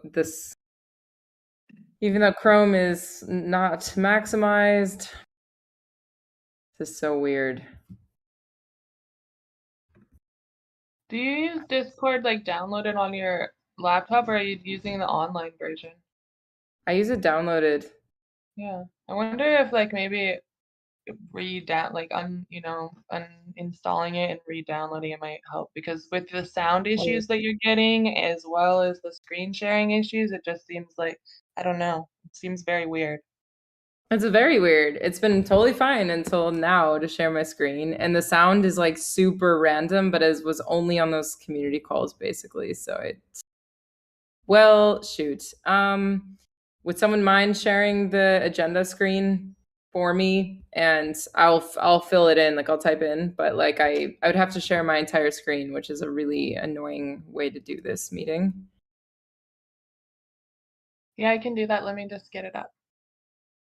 this, even though Chrome is not maximized. This is so weird. Do you use Discord like downloaded on your laptop, or are you using the online version? I use it downloaded. Yeah, I wonder if like maybe uninstalling it and re-downloading it might help, because with the sound issues that you're getting as well as the screen sharing issues, it just seems like, I don't know, it seems very weird. It's very weird. It's been totally fine until now to share my screen, and the sound is like super random, but it was only on those community calls basically. So well, shoot. Would someone mind sharing the agenda screen for me, and I'll fill it in, like I'll type in, but like I would have to share my entire screen, which is a really annoying way to do this meeting. Yeah, I can do that. Let me just get it up.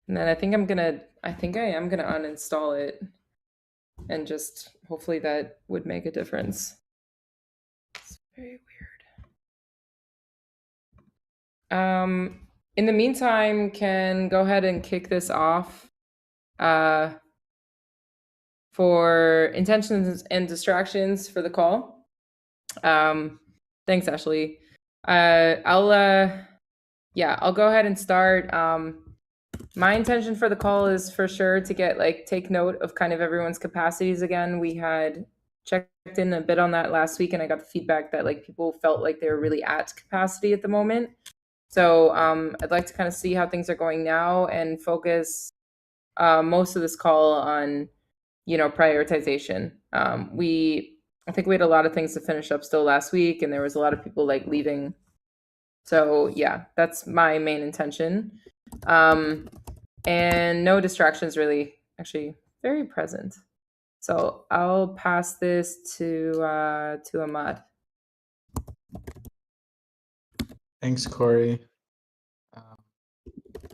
And then I think I am gonna uninstall it, and just hopefully that would make a difference. It's very weird. In the meantime, can go ahead and kick this off. For intentions and distractions for the call. Thanks, Ashley. I'll go ahead and start. My intention for the call is for sure to take note of kind of everyone's capacities again. We had checked in a bit on that last week, and I got the feedback that like people felt like they were really at capacity at the moment. So I'd like to kind of see how things are going now and focus most of this call on prioritization. I think we had a lot of things to finish up still last week, and there was a lot of people like leaving. So yeah, that's my main intention. And no distractions really, actually very present. So I'll pass this to Ahmad. Thanks, Corey.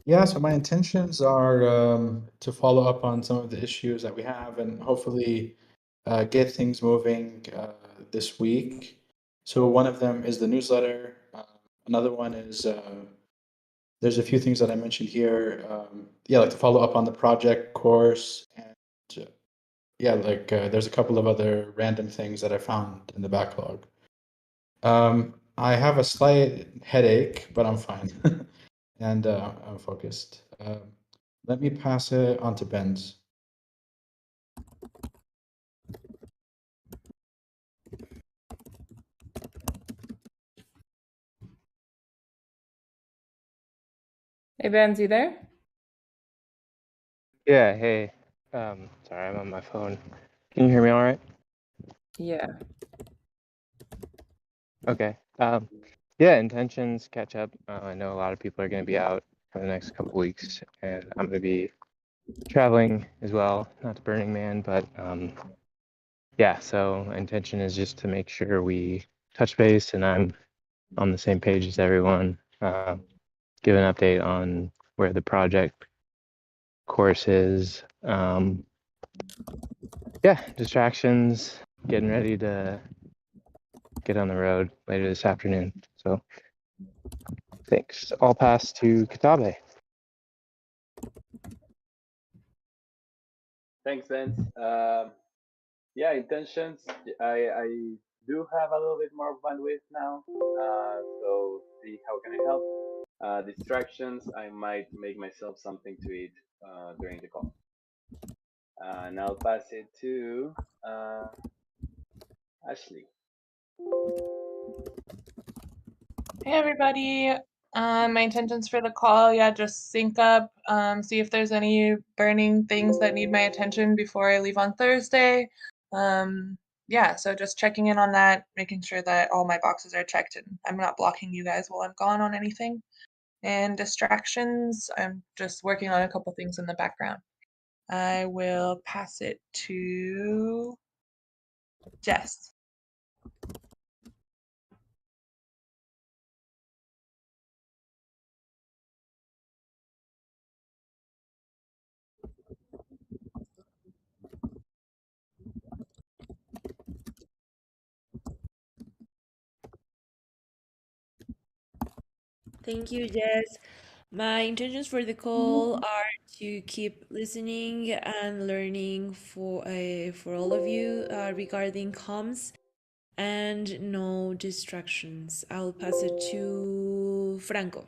Yeah, so my intentions are to follow up on some of the issues that we have and hopefully get things moving this week. So one of them is the newsletter. Another one is there's a few things that I mentioned here. Like to follow up on the project course, and there's a couple of other random things that I found in the backlog. I have a slight headache, but I'm fine. And I'm focused. Let me pass it on to Benz. Hey, Benz, you there? Yeah, hey. Sorry, I'm on my phone. Can you hear me all right? Yeah. Okay. Yeah, intentions catch up. I know a lot of people are going to be out for the next couple weeks, and I'm going to be traveling as well. Not to Burning Man, but yeah. So intention is just to make sure we touch base, and I'm on the same page as everyone. Give an update on where the project course is. Yeah, distractions. Getting ready to get on the road later this afternoon. So thanks. I'll pass to Katabe. Thanks, Vince. Yeah, intentions. I do have a little bit more bandwidth now. So see how can I help. Distractions. I might make myself something to eat during the call. And I'll pass it to Ashley. Hey everybody. My intentions for the call, yeah, just sync up, see if there's any burning things that need my attention before I leave on Thursday. Yeah, so just checking in on that, making sure that all my boxes are checked and I'm not blocking you guys while I'm gone on anything. And distractions, I'm just working on a couple things in the background. I will pass it to Jess. Thank you, Jess. My intentions for the call are to keep listening and learning for all of you regarding comms and no distractions. I'll pass it to Franco.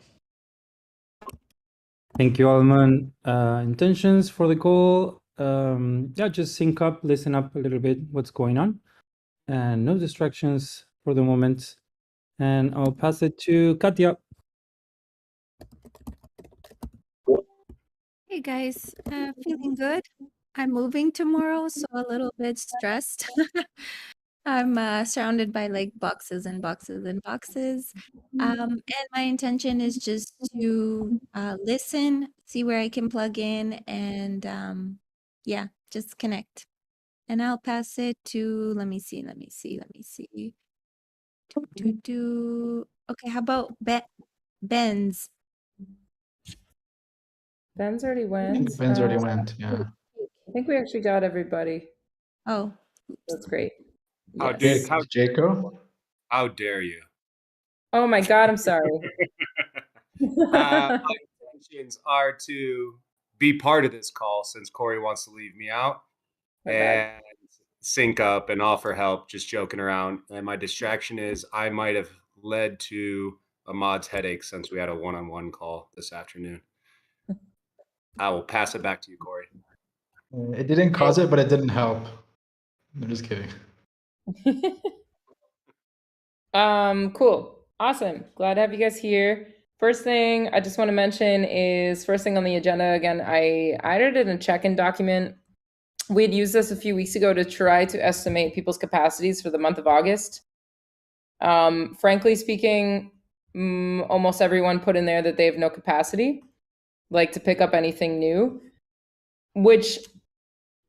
Thank you, Alman. Intentions for the call, yeah, just sync up, listen up a little bit what's going on, and no distractions for the moment. And I'll pass it to Katya. Hey guys, feeling good. I'm moving tomorrow, so a little bit stressed. I'm surrounded by like boxes and boxes and boxes. And my intention is just to listen, see where I can plug in, and yeah, just connect. And I'll pass it to, let me see. Okay, how about Ben's? Ben's already I went. think Ben's already went. Yeah. I think we actually got everybody. Oh, That's great. How Yes. dare Jaco? How dare you? Oh my God, I'm sorry. My intentions are to be part of this call since Corey wants to leave me out Okay. and sync up and offer help, just joking around. And my distraction is I might have led to a mod's headache since we had a one-on-one call this afternoon. I will pass it back to you, Corey. It didn't cause it, but it didn't help. I'm just kidding. Cool. Awesome. Glad to have you guys here. First thing I just want to mention is first thing on the agenda. Again, I edited a check-in document. We had used this a few weeks ago to try to estimate people's capacities for the month of August. Frankly speaking, almost everyone put in there that they have no capacity, like to pick up anything new, which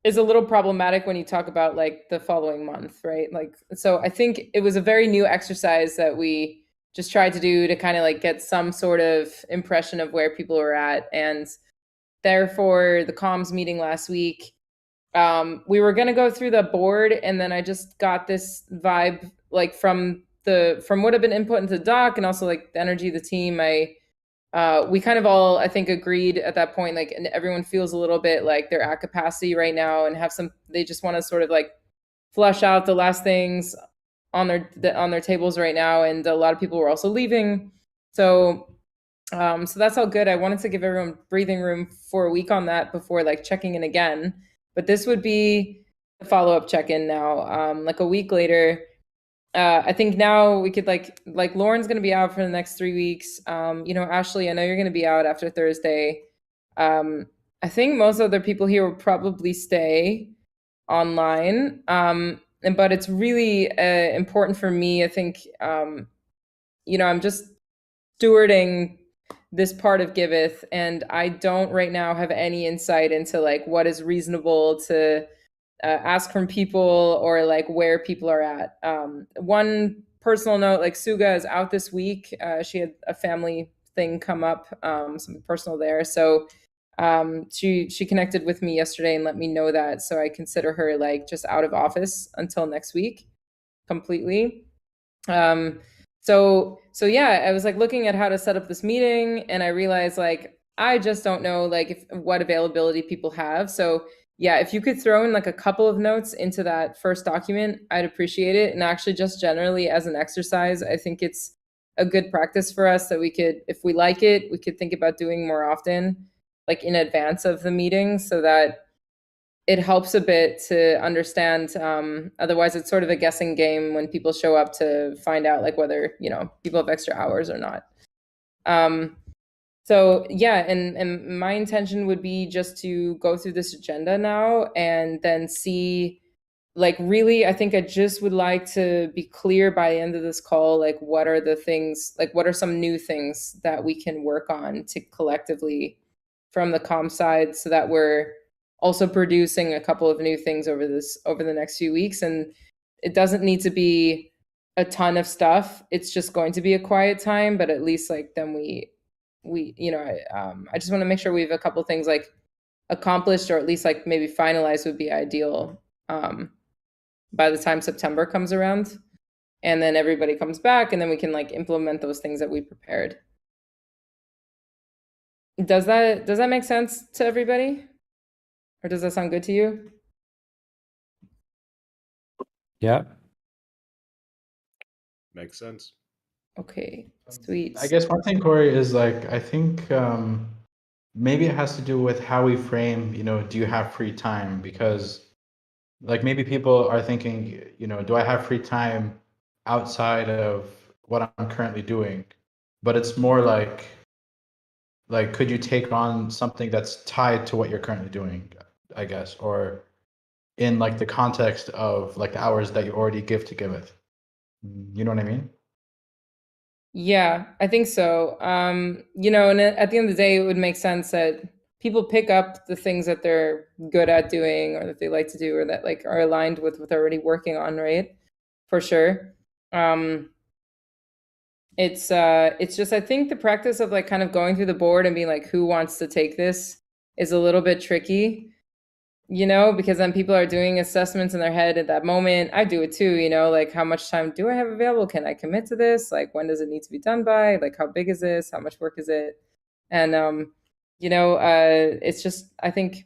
is a little problematic when you talk about like the following month, right? Like, so I think it was a very new exercise that we just tried to do to kind of like get some sort of impression of where people are at. And therefore the comms meeting last week, we were going to go through the board, and then I just got this vibe like from what had been input into the doc and also like the energy of the team. We kind of all, I think, agreed at that point, like, and everyone feels a little bit like they're at capacity right now and they just want to sort of like flush out the last things on their tables right now. And a lot of people were also leaving. So that's all good. I wanted to give everyone breathing room for a week on that before like checking in again. But this would be a follow-up check-in now, like a week later. I think now we could like Lauren's going to be out for the next 3 weeks. Ashley, I know you're going to be out after Thursday. I think most other people here will probably stay online. But it's really important for me. I think, I'm just stewarding this part of Giveth, and I don't right now have any insight into like what is reasonable to ask from people or like where people are at. One personal note, like Suga is out this week. She had a family thing come up, something personal there. So she connected with me yesterday and let me know that. So I consider her like just out of office until next week completely. So yeah, I was like looking at how to set up this meeting, and I realized like I just don't know like what availability people have. So yeah, if you could throw in like a couple of notes into that first document, I'd appreciate it. And actually just generally as an exercise, I think it's a good practice for us that we could, if we like it, we could think about doing more often, like in advance of the meeting, so that it helps a bit to understand. Otherwise it's sort of a guessing game when people show up to find out like whether, people have extra hours or not. So yeah, and my intention would be just to go through this agenda now and then see, like really, I think I just would like to be clear by the end of this call, like what are the things, like what are some new things that we can work on to collectively from the comm side, so that we're also producing a couple of new things over the next few weeks. And it doesn't need to be a ton of stuff. It's just going to be a quiet time, but at least like then I just want to make sure we have a couple things like accomplished, or at least like maybe finalized would be ideal by the time September comes around, and then everybody comes back, and then we can like implement those things that we prepared. Does that make sense to everybody? Or does that sound good to you? Yeah. Makes sense. Okay, sweet. I guess one thing, Corey, is like I think maybe it has to do with how we frame, do you have free time? Because like maybe people are thinking, do I have free time outside of what I'm currently doing? But it's more like could you take on something that's tied to what you're currently doing, I guess, or in like the context of like the hours that you already give to Giveth. You know what I mean? Yeah, I think so. And at the end of the day, it would make sense that people pick up the things that they're good at doing or that they like to do or that like are aligned with what they're already working on, right? For sure. It's just I think the practice of like kind of going through the board and being like, who wants to take this is a little bit tricky, because then people are doing assessments in their head at that moment. I do it too, like how much time do I have available? Can I commit to this? Like when does it need to be done by? Like how big is this? How much work is it? And it's just I think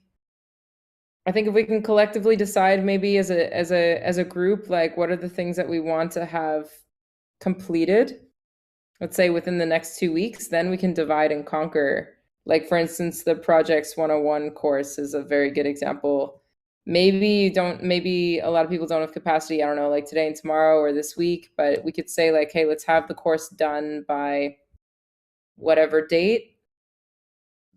if we can collectively decide maybe as a group, like what are the things that we want to have completed, let's say within the next 2 weeks, then we can divide and conquer. Like for instance, the Projects 101 course is a very good example. Maybe a lot of people don't have capacity, I don't know, like today and tomorrow or this week, but we could say like, hey, let's have the course done by whatever date,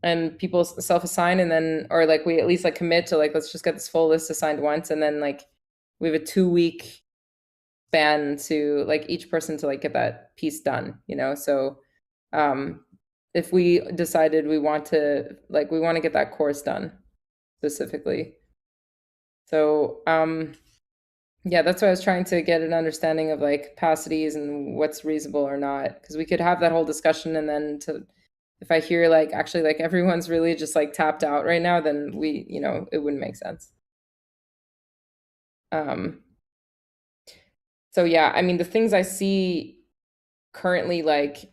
and people self-assign, and then, or like we at least like commit to like, let's just get this full list assigned once, and then like we have a 2-week span to like each person to like get that piece done, so if we decided we want to get that course done specifically. So yeah, that's why I was trying to get an understanding of like capacities and what's reasonable or not, because we could have that whole discussion, and then if I hear like actually like everyone's really just like tapped out right now, then it wouldn't make sense. So yeah, I mean, the things I see currently like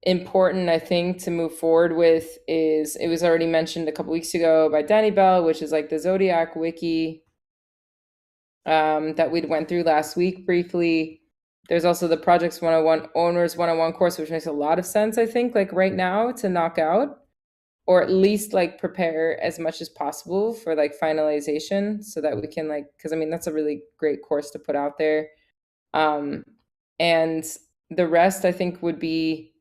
important, I think, to move forward with is, it was already mentioned a couple weeks ago by Danny Bell, which is like the Zodiac wiki that we'd went through last week briefly. There's also the Projects 101 Owners 101 course, which makes a lot of sense, I think, like right now to knock out, or at least like prepare as much as possible for like finalization, so that we can like, because I mean, that's a really great course to put out there. And the rest, I think, would be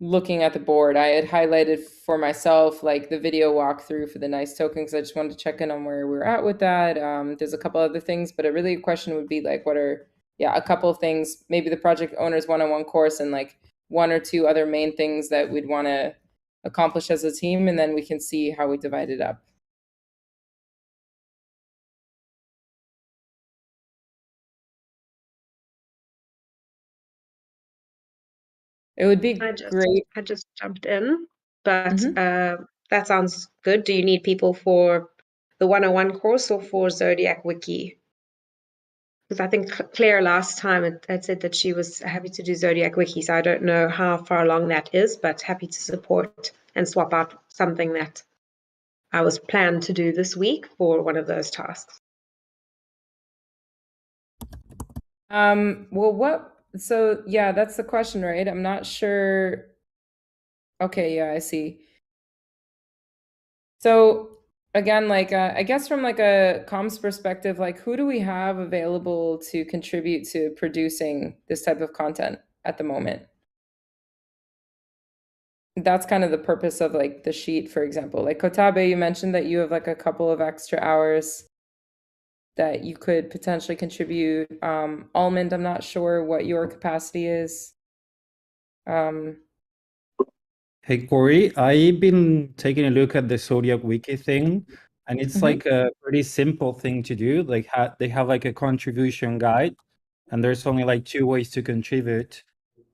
looking at the board. I had highlighted for myself like the video walkthrough for the nice token, because I just wanted to check in on where we're at with that. There's a couple other things, but a really question would be like, what are a couple of things, maybe the Project Owners 101 course, and like 1 or 2 other main things that we'd want to accomplish as a team, and then we can see how we divide it up. It would be great. I just jumped in, but Mhm. that sounds good. Do you need people for the 101 course or for Zodiac Wiki? Because I think Claire last time had said that she was happy to do Zodiac Wiki, so I don't know how far along that is, but happy to support and swap out something that I was planned to do this week for one of those tasks. Well, so yeah, that's the question, right? I'm not sure. Okay, yeah, I see. So again, like I guess from like a comms perspective, like who do we have available to contribute to producing this type of content at the moment? That's kind of the purpose of like the sheet, for example. Like Kotabe, you mentioned that you have like a couple of extra hours that you could potentially contribute. Almond, I'm not sure what your capacity is. Hey Corey, I've been taking a look at the Zodiac Wiki thing, and it's like a pretty simple thing to do. Like they have like a contribution guide, and there's only like 2 ways to contribute.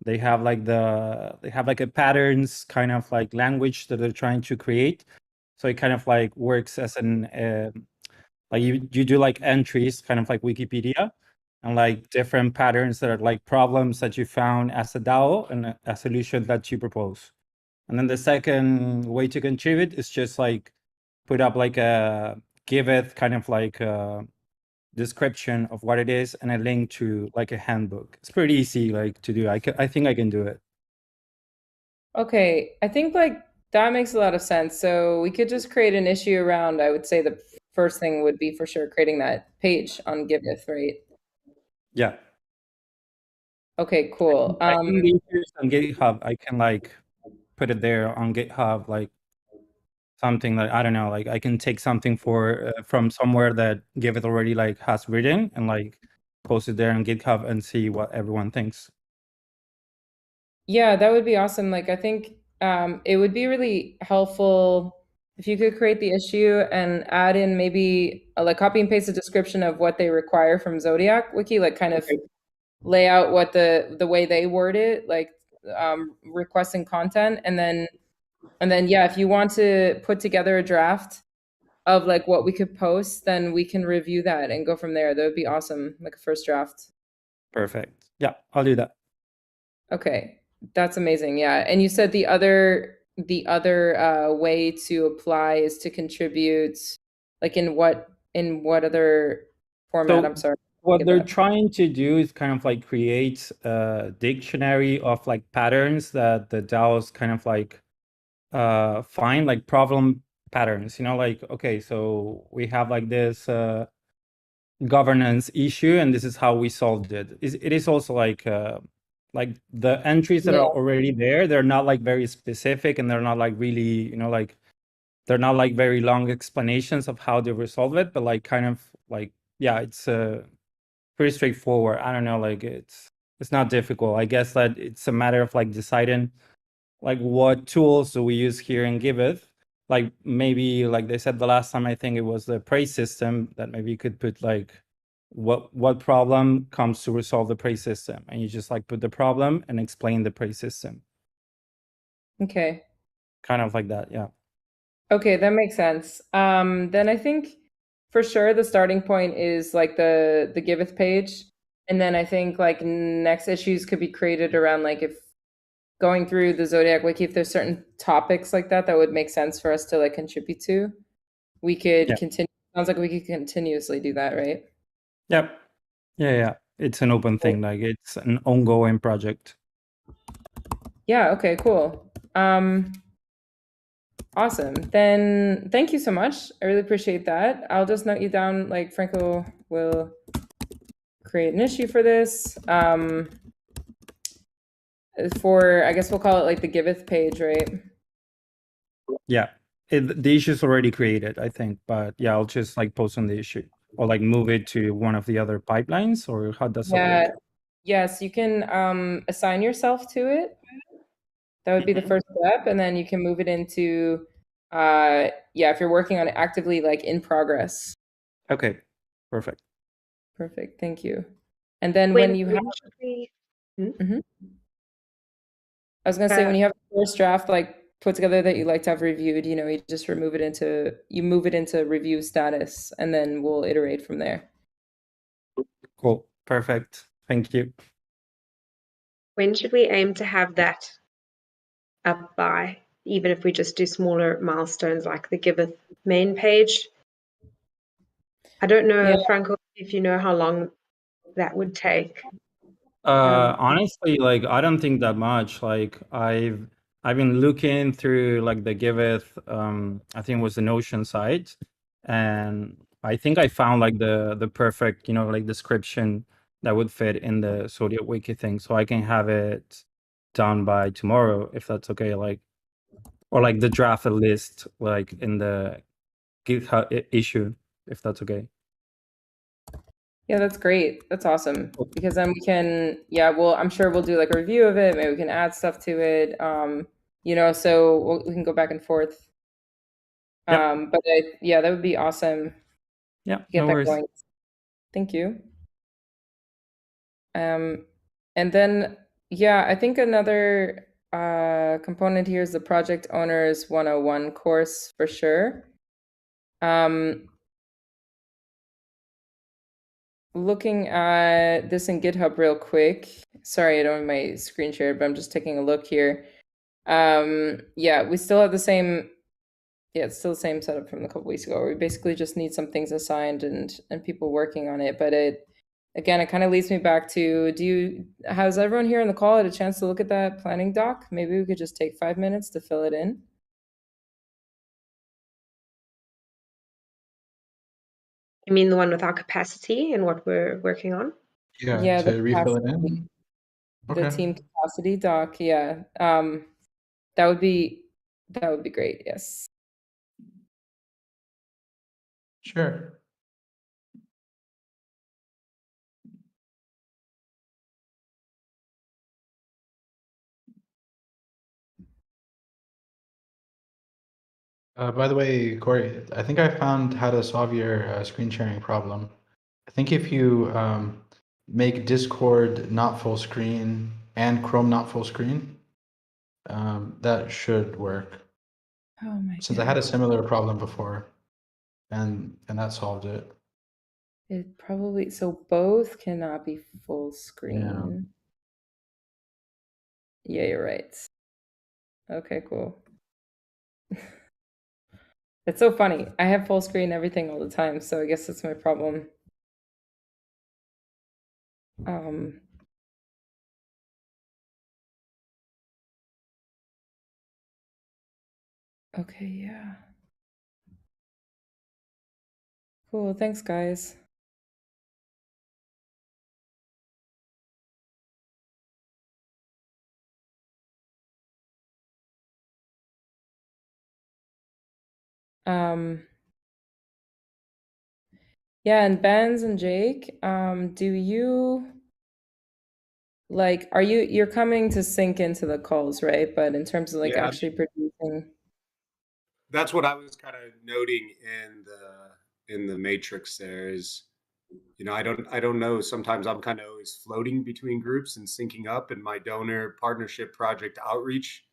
They have like a patterns kind of like language that they're trying to create. So it kind of like works as an like you do like entries, kind of like Wikipedia, and like different patterns that are like problems that you found as a DAO and a solution that you propose. And then the second way to contribute is just like put up like a Giveth kind of like a description of what it is and a link to like a handbook. It's pretty easy like to do. I think I can do it. Okay, I think like that makes a lot of sense. So we could just create an issue around, I would say the first thing would be for sure creating that page on Giveth, right? Yeah. Okay, cool. I think the issues on GitHub, I can like put it there on GitHub, like something like, I don't know, like I can take something from somewhere that Giveth already like has written and like post it there on GitHub and see what everyone thinks. Yeah, that would be awesome. Like, I think it would be really helpful if you could create the issue and add in maybe like copy and paste a description of what they require from Zodiac Wiki, like kind of lay out what the way they word it, like requesting content, and then yeah, if you want to put together a draft of like what we could post, then we can review that and go from there. That would be awesome, like a first draft. Perfect. Yeah, I'll do that. Okay. That's amazing. Yeah. And you said the other way to apply is to contribute, like in what other format? So I'm sorry. what they're trying to do is kind of like create a dictionary of like patterns that the DAOs kind of like find, like problem patterns, you know, like, okay, so we have like this governance issue and this is how we solved it. It is also like the entries that are already there, they're not like very specific and they're not like really, you know, like they're not like very long explanations of how they resolve it, but like kind of like, yeah, it's pretty straightforward. I don't know, like it's not difficult. I guess that it's a matter of like deciding like what tools do we use here in Giveth. Like maybe like they said the last time, I think it was the praise system, that maybe you could put like what problem comes to resolve the praise system, and you just like put the problem and explain the praise system. Okay. Kind of like that, yeah. Okay, that makes sense. Then I think for sure the starting point is like the Giveth page, and then I think like next issues could be created around like if going through the Zodiac Wiki, if there's certain topics like that would make sense for us to like contribute to, we could continue. Sounds like we could continuously do that, right? Yep. Yeah. It's an open thing, like it's an ongoing project. Yeah, okay, cool. Awesome. Then thank you so much. I really appreciate that. I'll just note you down, like Franco will create an issue for this. For, I guess we'll call it like the Giveth page, right? Yeah. The issue is already created, I think, but yeah, I'll just like post on the issue or like move it to one of the other pipelines, or how does it work? Yes, you can assign yourself to it. That would be the first step, and then you can move it into if you're working on it actively, like in progress. Okay, perfect. Perfect, thank you. And then when you have I was gonna say, when you have a first draft like put together that you like to have reviewed, you know, you just move it into review status, and then we'll iterate from there. Cool, perfect. Thank you. When should we aim to have that up by, even if we just do smaller milestones like the Giveth main page? I don't know, Franco, if you know how long that would take. Honestly, like I don't think that much. Like I've been looking through like the Giveth, I think it was the Notion site, and I think I found like the perfect, you know, like description that would fit in the Zodiac Wiki thing, so I can have it done by tomorrow if that's okay. Like, or like the draft list, like in the GitHub issue, if that's okay. Yeah, that's great. That's awesome. Because then we can, I'm sure we'll do like a review of it. Maybe we can add stuff to it. You know, so we can go back and forth. But that would be awesome. Yeah, get no that worries. going. Thank you. And then, I think another component here is the Project Owners 101 course for sure. Looking at this in GitHub real quick. Sorry, I don't have my screen shared, but I'm just taking a look here. Yeah, we still have the same. Yeah, it's still the same setup from a couple weeks ago. We basically just need some things assigned and people working on it. But it again, it kind of leads me back to has everyone here on the call had a chance to look at that planning doc? Maybe we could just take 5 minutes to fill it in. You mean the one with our capacity and what we're working on? Yeah, to the refill it capacity, in. the team capacity doc. Yeah. That would be great. Yes. Sure. By the way, Corey, I think I found how to solve your screen sharing problem. I think if you make Discord not full screen and Chrome not full screen, that should work. Oh my Since I had a similar problem before, and that solved it. It probably, so both cannot be full screen. Yeah, you're right. Okay, cool. It's so funny. I have full screen everything all the time, so I guess that's my problem. Okay, yeah. Cool, thanks guys. Yeah, and Benz and Jake, do you like, you're coming to sync into the calls, right? But in terms of like Yeah, actually producing. that's what I was kind of noting in the matrix there is, I don't know. Sometimes I'm kind of always floating between groups and syncing up in my donor partnership project outreach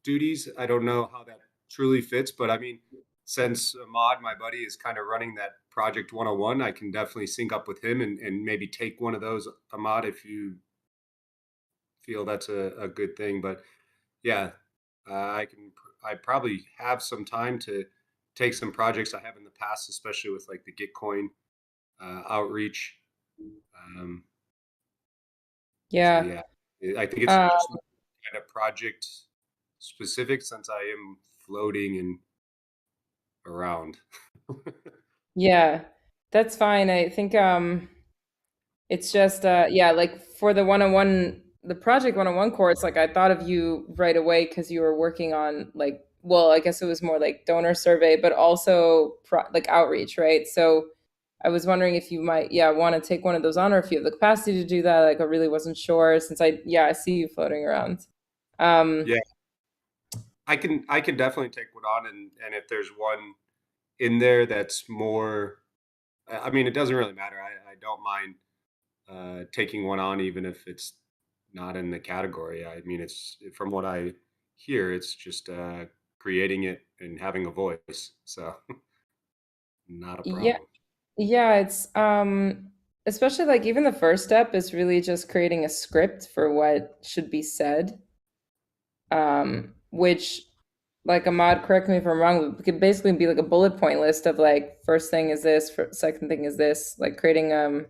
duties. I don't know how that truly fits, but I mean, since Ahmad, my buddy, is kind of running that project 101, I can definitely sync up with him and maybe take one of those, Ahmad, if you feel that's a good thing. But yeah, I probably have some time to take some projects I have in the past, especially with like the Gitcoin outreach. Yeah. So yeah, I think it's just kind of project specific since I am floating and around. Yeah, that's fine. I think it's just yeah, like for the one-on-one, the project one-on-one course, like I thought of you right away because you were working on like, well, I guess it was more like donor survey, but also like outreach, right? So I was wondering if you might, yeah, want to take one of those on, or if you have the capacity to do that. Like I really wasn't sure since I see you floating around. Yeah, I can definitely take one on, and if there's one in there that's more, I mean, it doesn't really matter. I don't mind taking one on, even if it's not in the category. I mean, it's from what I hear, it's just creating it and having a voice. So not a Yeah, problem. yeah, it's especially like even the first step is really just creating a script for what should be said. Which like Ahmad, correct me if I'm wrong, it could basically be like a bullet point list of like first thing is this, second thing is this, like creating a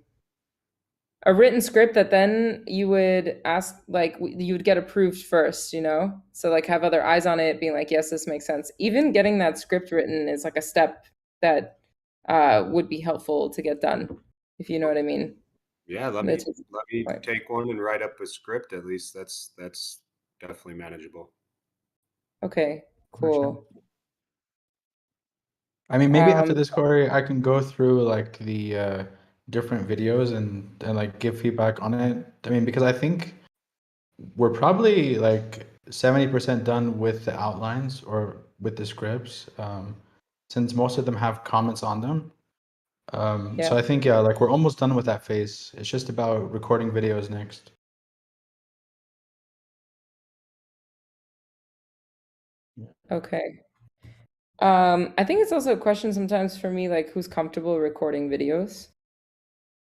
written script that then you would ask, like you would get approved first, so like have other eyes on it being like, yes, this makes sense. Even getting that script written is like a step that would be helpful to get done, if you know what I mean. Yeah, let That's me take one and write up a script. At least that's definitely manageable. okay, cool. I mean, maybe after this, Corey, I can go through like the different videos and like give feedback on it. I mean, because I think we're probably like 70% done with the outlines or with the scripts, since most of them have comments on them. Yeah. So I think, yeah, like we're almost done with that phase. It's just about recording videos next. Okay. I think it's also a question sometimes for me, like who's comfortable recording videos,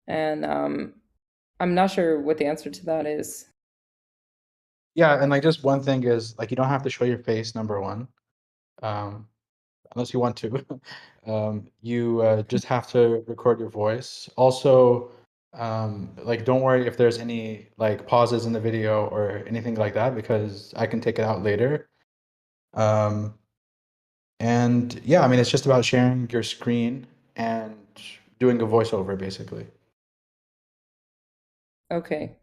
and I'm not sure what the answer to that is. Yeah, and like just one thing is like you don't have to show your face, number one, unless you want to. You just have to record your voice. Also, like don't worry if there's any like pauses in the video or anything like that because I can take it out later. And yeah, I mean it's just about sharing your screen and doing a voiceover basically. Okay.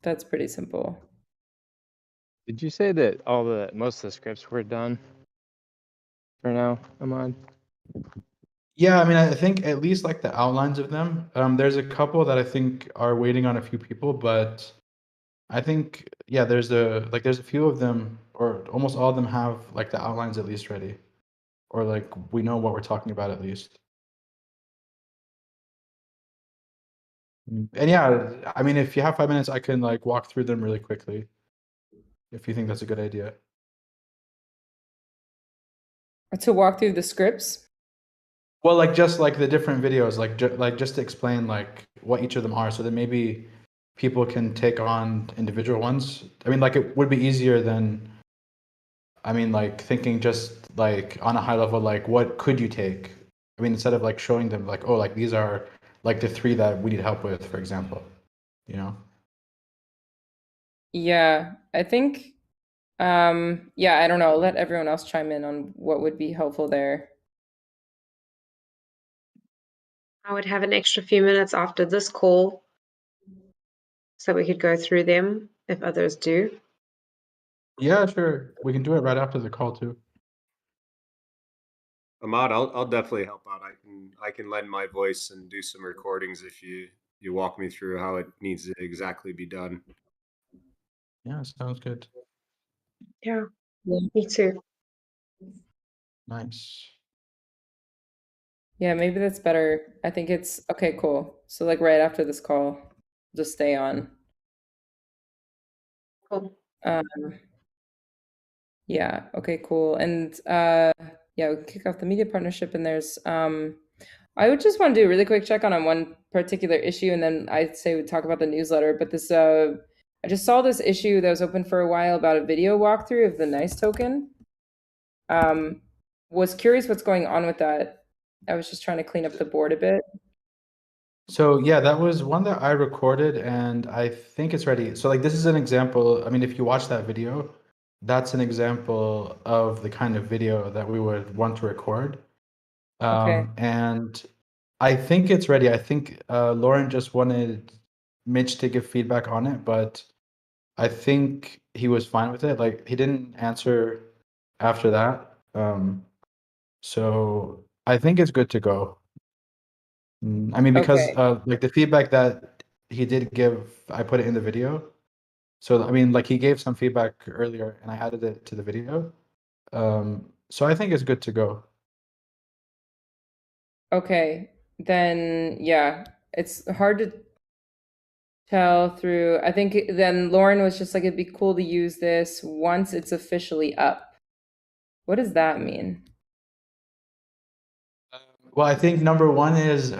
That's pretty simple. Did you say that most of the scripts were done for now, Ahmad? Yeah, I mean, I think at least like the outlines of them. There's a couple that I think are waiting on a few people, but I think yeah, there's a few of them, or almost all of them have like the outlines at least ready, or like we know what we're talking about at least. And yeah, I mean, if you have 5 minutes, I can like walk through them really quickly, if you think that's a good idea. To walk through the scripts? Well, like just like the different videos, like just to explain like what each of them are, so that maybe people can take on individual ones. I mean, like it would be easier than, I mean, like thinking just like on a high level, like what could you take? I mean, instead of like showing them like, oh, like these are like the three that we need help with, for example, you know? Yeah, I think, yeah, I don't know. Let everyone else chime in on what would be helpful there. I would have an extra few minutes after this call so we could go through them if others do. Yeah, sure. We can do it right after the call too. Ahmad, I'll definitely help out. I can lend my voice and do some recordings if you walk me through how it needs to exactly be done. Yeah, sounds good. Yeah, me too. Nice. Yeah, maybe that's better. I think it's okay, cool. So like right after this call, just stay on. Cool. Yeah, okay, cool. And yeah, we can kick off the media partnership and there's I would just want to do a really quick check on one particular issue and then I'd say we talk about the newsletter, but this I just saw this issue that was open for a while about a video walkthrough of the NICE token. Was curious what's going on with that. I was just trying to clean up the board a bit. So yeah, that was one that I recorded and I think it's ready. So like this is an example. I mean, if you watch that video, that's an example of the kind of video that we would want to record. Okay. And I think it's ready. I think Lauren just wanted Mitch to give feedback on it, but I think he was fine with it. Like he didn't answer after that. So I think it's good to go. I mean, because Okay. like the feedback that he did give, I put it in the video. So I mean, like he gave some feedback earlier, and I added it to the video. So I think it's good to go. Okay. Then yeah, it's hard to tell through. I think then Lauren was just like, it'd be cool to use this once it's officially up. What does that mean? Well, I think number one is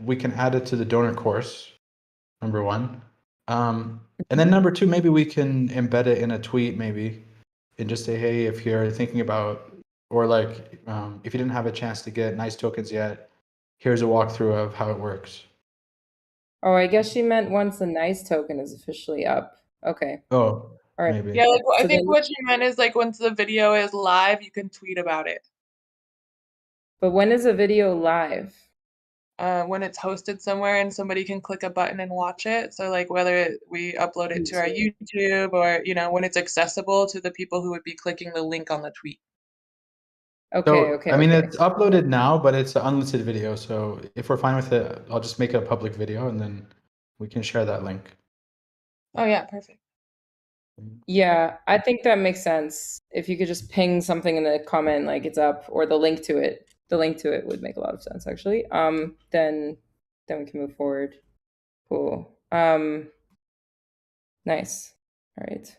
we can add it to the donor course. Number one, and then number two, maybe we can embed it in a tweet, maybe, and just say, hey, if you're thinking about, or like, if you didn't have a chance to get NICE tokens yet, here's a walkthrough of how it works. Oh, I guess she meant once the NICE token is officially up. Okay. Oh, All right. maybe. Yeah, like I So think then, what she meant is like once the video is live, you can tweet about it. but when is a video live? When it's hosted somewhere and somebody can click a button and watch it. So like whether we upload it to our YouTube or when it's accessible to the people who would be clicking the link on the tweet. Okay, So, okay, I mean, okay. it's uploaded now, but it's an unlisted video. So if we're fine with it, I'll just make a public video and then we can share that link. Oh yeah, perfect. Yeah, I think that makes sense. If you could just ping something in the comment like it's up or the link to it. The link to it would make a lot of sense actually. Then we can move forward. Cool. Nice. All right.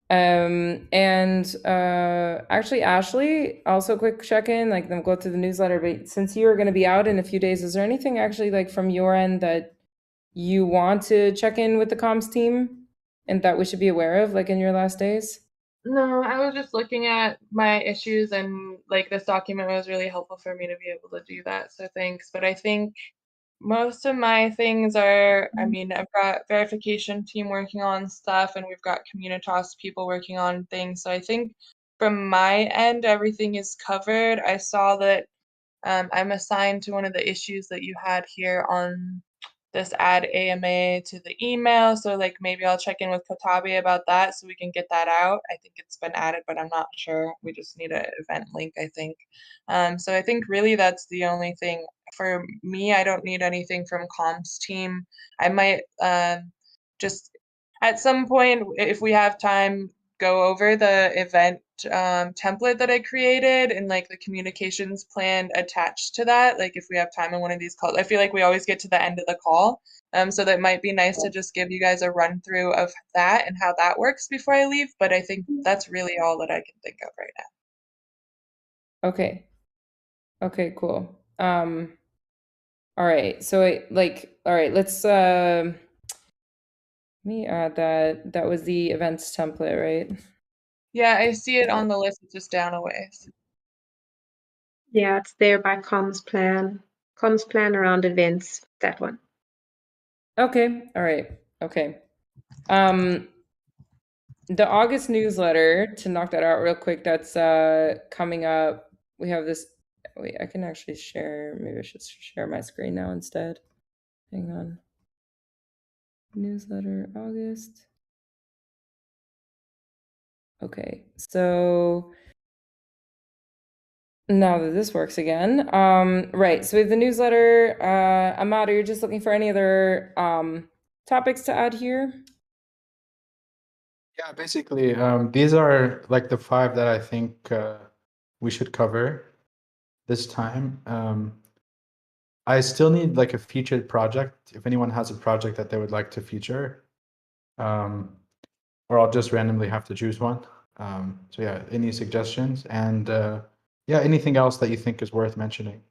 And actually Ashley, also quick check-in, like then go to the newsletter, but since you are going to be out in a few days, is there anything actually like from your end that you want to check in with the comms team and that we should be aware of, like in your last days? No, I was just looking at my issues, and like this document was really helpful for me to be able to do that. So thanks. But I think most of my things are, I mean, I've got verification team working on stuff, and we've got Communitas people working on things. So I think from my end, everything is covered. I saw that I'm assigned to one of the issues that you had here on this add AMA to the email. So like maybe I'll check in with Kotabe about that so we can get that out. I think it's been added, but I'm not sure. We just need an event link, I think. So I think really that's the only thing for me. I don't need anything from comms team. I might just at some point, if we have time, go over the event template that I created and like the communications plan attached to that. Like if we have time in one of these calls, I feel like we always get to the end of the call. So that might be nice to just give you guys a run through of that and how that works before I leave. But I think that's really all that I can think of right now. Okay. Okay, cool. All right. So all right, let's let me add that. That was the events template, right? Yeah, I see it on the list. It's just down a ways. Yeah, it's there by comms plan around events, that one. Okay. All right. Okay. The August newsletter, to knock that out real quick, that's coming up. We have this. Wait, I can actually share. Maybe I should share my screen now instead. Hang on. Newsletter August. Okay, so now that this works again, right, so we have the newsletter. Amada, you're just looking for any other topics to add here? Yeah, basically, these are like the 5 that I think we should cover this time. I still need like a featured project. If anyone has a project that they would like to feature, or I'll just randomly have to choose one. So yeah, any suggestions? And yeah, anything else that you think is worth mentioning?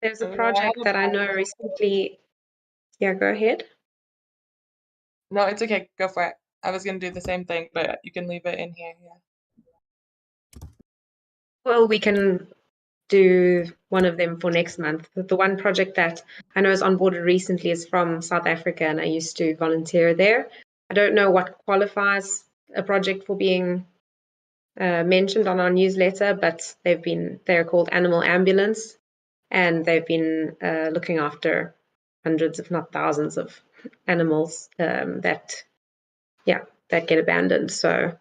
There's a project that I know recently. Yeah, go ahead. No, it's okay. Go for it. I was going to do the same thing, but you can leave it in here. Yeah. Well, we can do one of them for next month. The one project that I know is onboarded recently is from South Africa, and I used to volunteer there. I don't know what qualifies a project for being mentioned on our newsletter, but they're called Animal Ambulance, and they've been looking after hundreds, if not thousands, of animals that get abandoned. So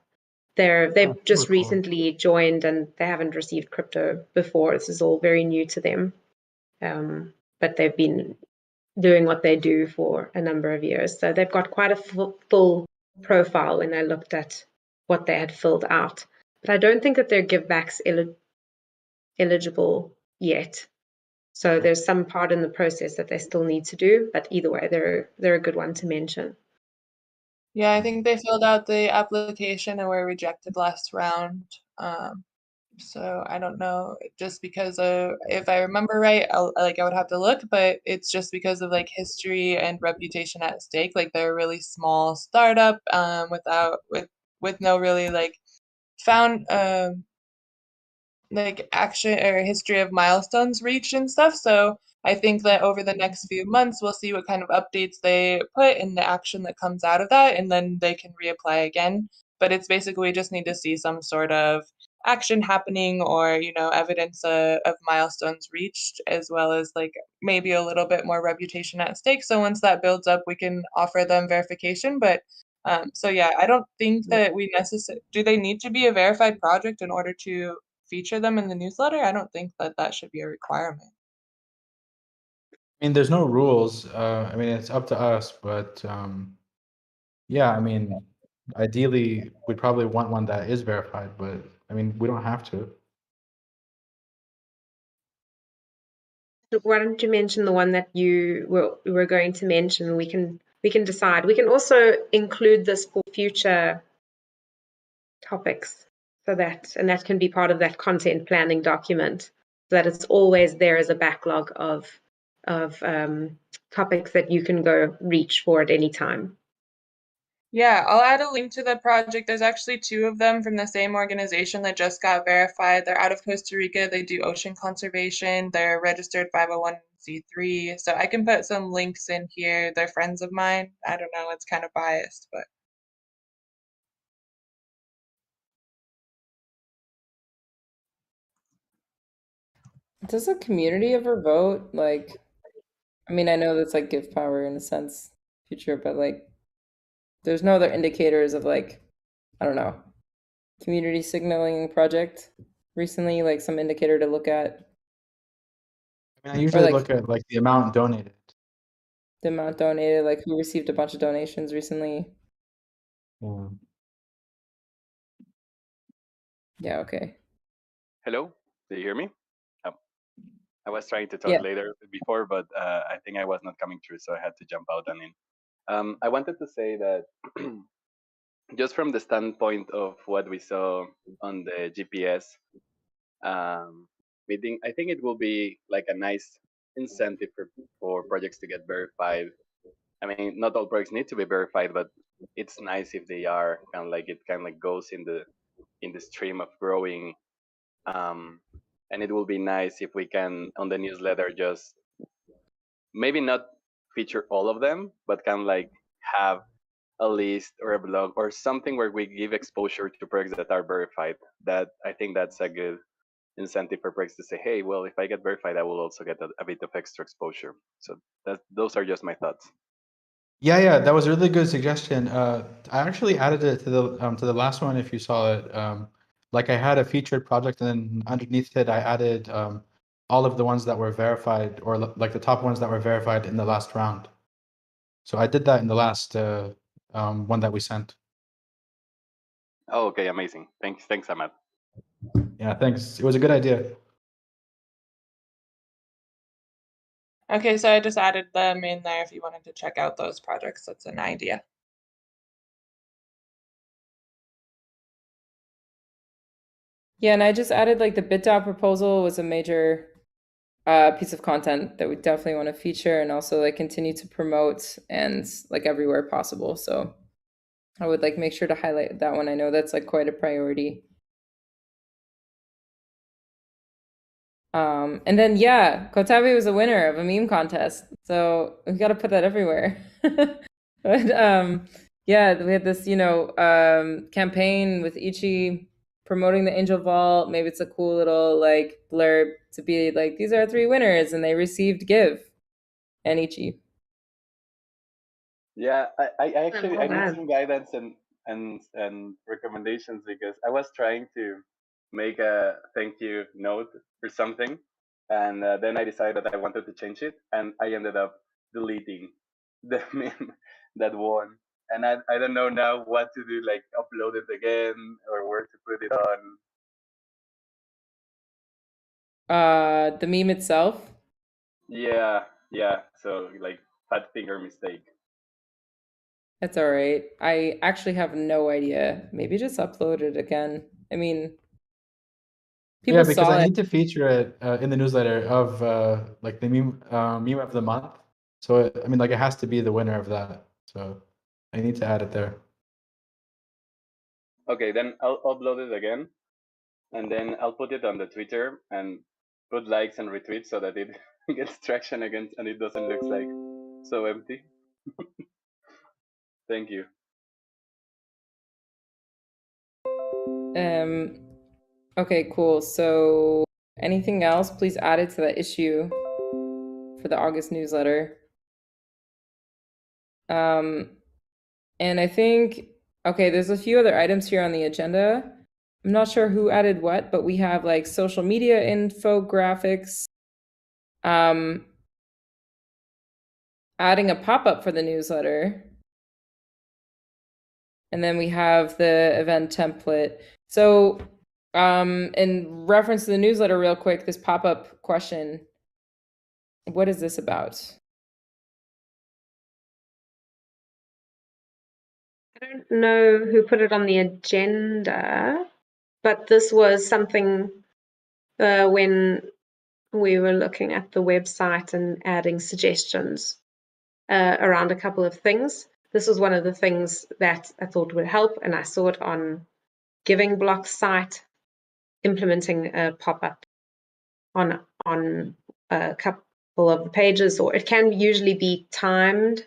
they've just cool. recently joined, and they haven't received crypto before. This is all very new to them, but they've been doing what they do for a number of years. So they've got quite a full profile when I looked at what they had filled out. But I don't think that they're givebacks eligible yet. So there's some part in the process that they still need to do. But either way, they're a good one to mention. Yeah, I think they filled out the application and were rejected last round. So I don't know, just because of, if I remember right, I would have to look, but it's just because of like history and reputation at stake. Like they're a really small startup, with no really like found like action or history of milestones reached and stuff. So I think that over the next few months, we'll see what kind of updates they put in the action that comes out of that, and then they can reapply again. But it's basically we just need to see some sort of action happening, or evidence of milestones reached, as well as like maybe a little bit more reputation at stake. So once that builds up, we can offer them verification. But so yeah, I don't think that we necessarily do. They need to be a verified project in order to feature them in the newsletter? I don't think that should be a requirement. I mean, there's no rules. I mean, it's up to us, but yeah, I mean, ideally, we'd probably want one that is verified, but I mean, we don't have to. Why don't you mention the one that you were going to mention? We can decide. We can also include this for future topics, and that can be part of that content planning document, so that it's always there as a backlog of of topics that you can go reach for at any time. Yeah, I'll add a link to the project. There's actually 2 of them from the same organization that just got verified. They're out of Costa Rica. They do ocean conservation. They're registered 501c3. So I can put some links in here. They're friends of mine. I don't know, it's kind of biased, but Does the community ever vote? Like, I mean, I know that's like give power in a sense, future, but like, there's no other indicators of like, I don't know, community signaling project recently, like some indicator to look at, I mean, I usually like look at like the amount donated. the amount donated, like who received a bunch of donations recently. Yeah. Yeah, okay. Hello, do you hear me? Oh, I was trying to talk Yeah. later before, but I think I was not coming through, so I had to jump out and in. I wanted to say that just from the standpoint of what we saw on the GPS meeting, I think it will be like a nice incentive for projects to get verified. I mean, not all projects need to be verified, but it's nice if they are kind of like it kind of like goes in the stream of growing. And it will be nice if we can on the newsletter just maybe not feature all of them, but kind of like have a list or a blog or something where we give exposure to projects that are verified. That I think that's a good incentive for projects to say, hey, well, if I get verified, I will also get a bit of extra exposure. So those are just my thoughts. Yeah, that was a really good suggestion. I actually added it to the last one if you saw it. Like I had a featured project, and then underneath it, I added all of the ones that were verified, or like the top ones that were verified in the last round. So I did that in the last one that we sent. Oh, okay, amazing. Thanks, Ahmad. Yeah, thanks. It was a good idea. okay, so I just added them in there if you wanted to check out those projects. That's an idea. Yeah, and I just added like the BitDAO proposal was a major piece of content that we definitely want to feature and also like continue to promote and like everywhere possible. So I would like make sure to highlight that one. I know that's like quite a priority. And then yeah, Kotabe was a winner of a meme contest, so we got to put that everywhere. But yeah, we had this campaign with Ichi promoting the Angel Vault. Maybe it's a cool little like blurb to be like, these are 3 winners, and they received Give and Ichi. Yeah, I actually I need bad. some guidance and recommendations because I was trying to make a thank you note or something, and then I decided that I wanted to change it, and I ended up deleting the meme that won, and I don't know now what to do, like upload it again or where to put it on. The meme itself. Yeah, so like fat finger mistake. That's all right. I actually have no idea. Maybe just upload it again. I mean, people Yeah, because saw I it. need to feature it in the newsletter of like the meme of the month. So I mean, like it has to be the winner of that. So I need to add it there. Okay, then I'll upload it again, and then I'll put it on the Twitter and put likes and retweets so that it gets traction again and it doesn't look like so empty. Thank you. Okay, cool. So anything else, please add it to the issue for the August newsletter. And I think, okay, there's a few other items here on the agenda. I'm not sure who added what, but we have like social media infographics, adding a pop-up for the newsletter. And then we have the event template. So in reference to the newsletter real quick, this pop-up question, what is this about? I don't know who put it on the agenda, but this was something when we were looking at the website and adding suggestions around a couple of things. This was one of the things that I thought would help, and I saw it on Giving Block's site, implementing a pop-up on a couple of the pages, or it can usually be timed,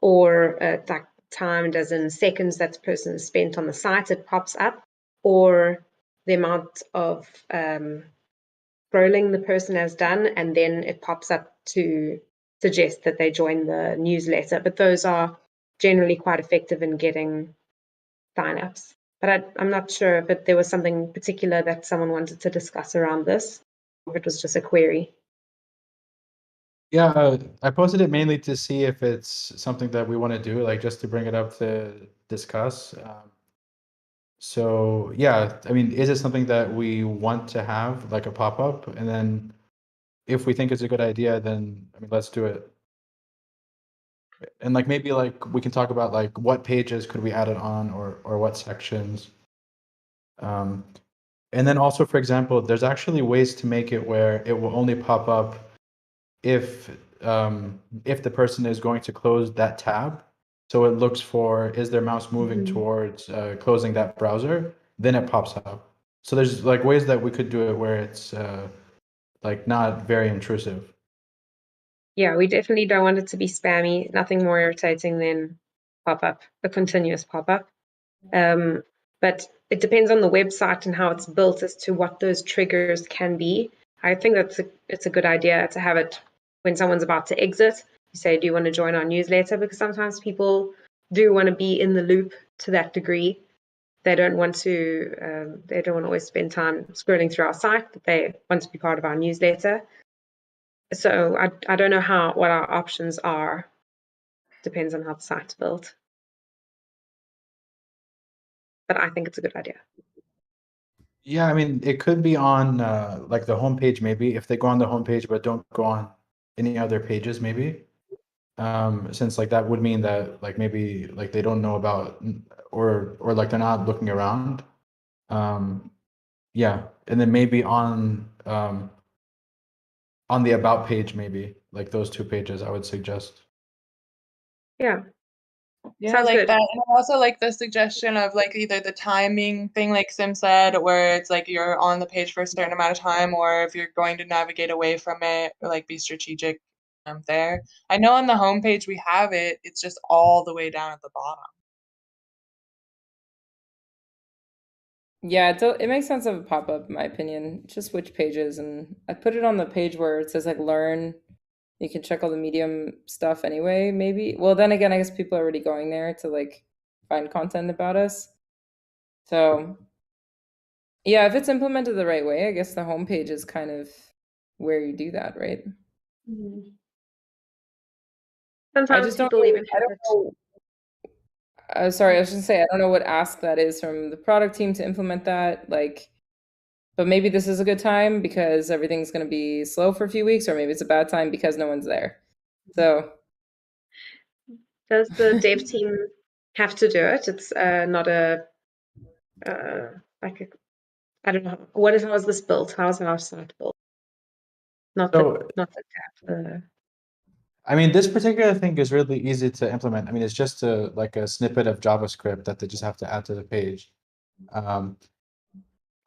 or like timed as in seconds that the person has spent on the site, it pops up, or the amount of scrolling the person has done, and then it pops up to suggest that they join the newsletter. But those are generally quite effective in getting signups. But I'm not sure if there was something particular that someone wanted to discuss around this, or if it was just a query. Yeah, I posted it mainly to see if it's something that we want to do, like just to bring it up to discuss. So yeah, I mean, is it something that we want to have, like a pop-up? And then if we think it's a good idea, then I mean, let's do it. And like maybe like we can talk about like what pages could we add it on, or what sections. And then also, for example, there's actually ways to make it where it will only pop up if the person is going to close that tab. So it looks for, is their mouse moving towards closing that browser? Then it pops up. So there's like ways that we could do it where it's like not very intrusive. Yeah, we definitely don't want it to be spammy. Nothing more irritating than pop-up, a continuous pop-up. But it depends on the website and how it's built as to what those triggers can be. I think it's a good idea to have it when someone's about to exit. You say, do you want to join our newsletter? Because sometimes people do want to be in the loop to that degree. They don't want to always spend time scrolling through our site, but they want to be part of our newsletter. So I don't know what our options are. Depends on how the site's built. But I think it's a good idea. Yeah, I mean, it could be on like the homepage, maybe if they go on the homepage but don't go on any other pages, maybe. Since like that would mean that like maybe like they don't know about, or like they're not looking around. Yeah, and then maybe on the about page, maybe like those two pages, I would suggest. Yeah. Yeah, Sounds like good. that. And I also like the suggestion of like either the timing thing, like Sim said, where it's like you're on the page for a certain amount of time, or if you're going to navigate away from it, or like be strategic there. I know on the homepage we have it, it's just all the way down at the bottom. Yeah, it makes sense of a pop-up, in my opinion. Just which pages, and I put it on the page where it says like learn. You can check all the Medium stuff anyway, maybe. Well, then again, I guess people are already going there to like find content about us. So yeah, if it's implemented the right way, I guess the homepage is kind of where you do that, right? I Sometimes just don't people know. even I have don't it. know. Sorry, I was just say I don't know what ask that is from the product team to implement that. Like, but maybe this is a good time because everything's going to be slow for a few weeks, or maybe it's a bad time because no one's there. So, Does the dev team have to do it? It's not a like a, I don't know. How is this built? How is our site built? Not So the tab. I mean, this particular thing is really easy to implement. I mean, it's just like a snippet of JavaScript that they just have to add to the page.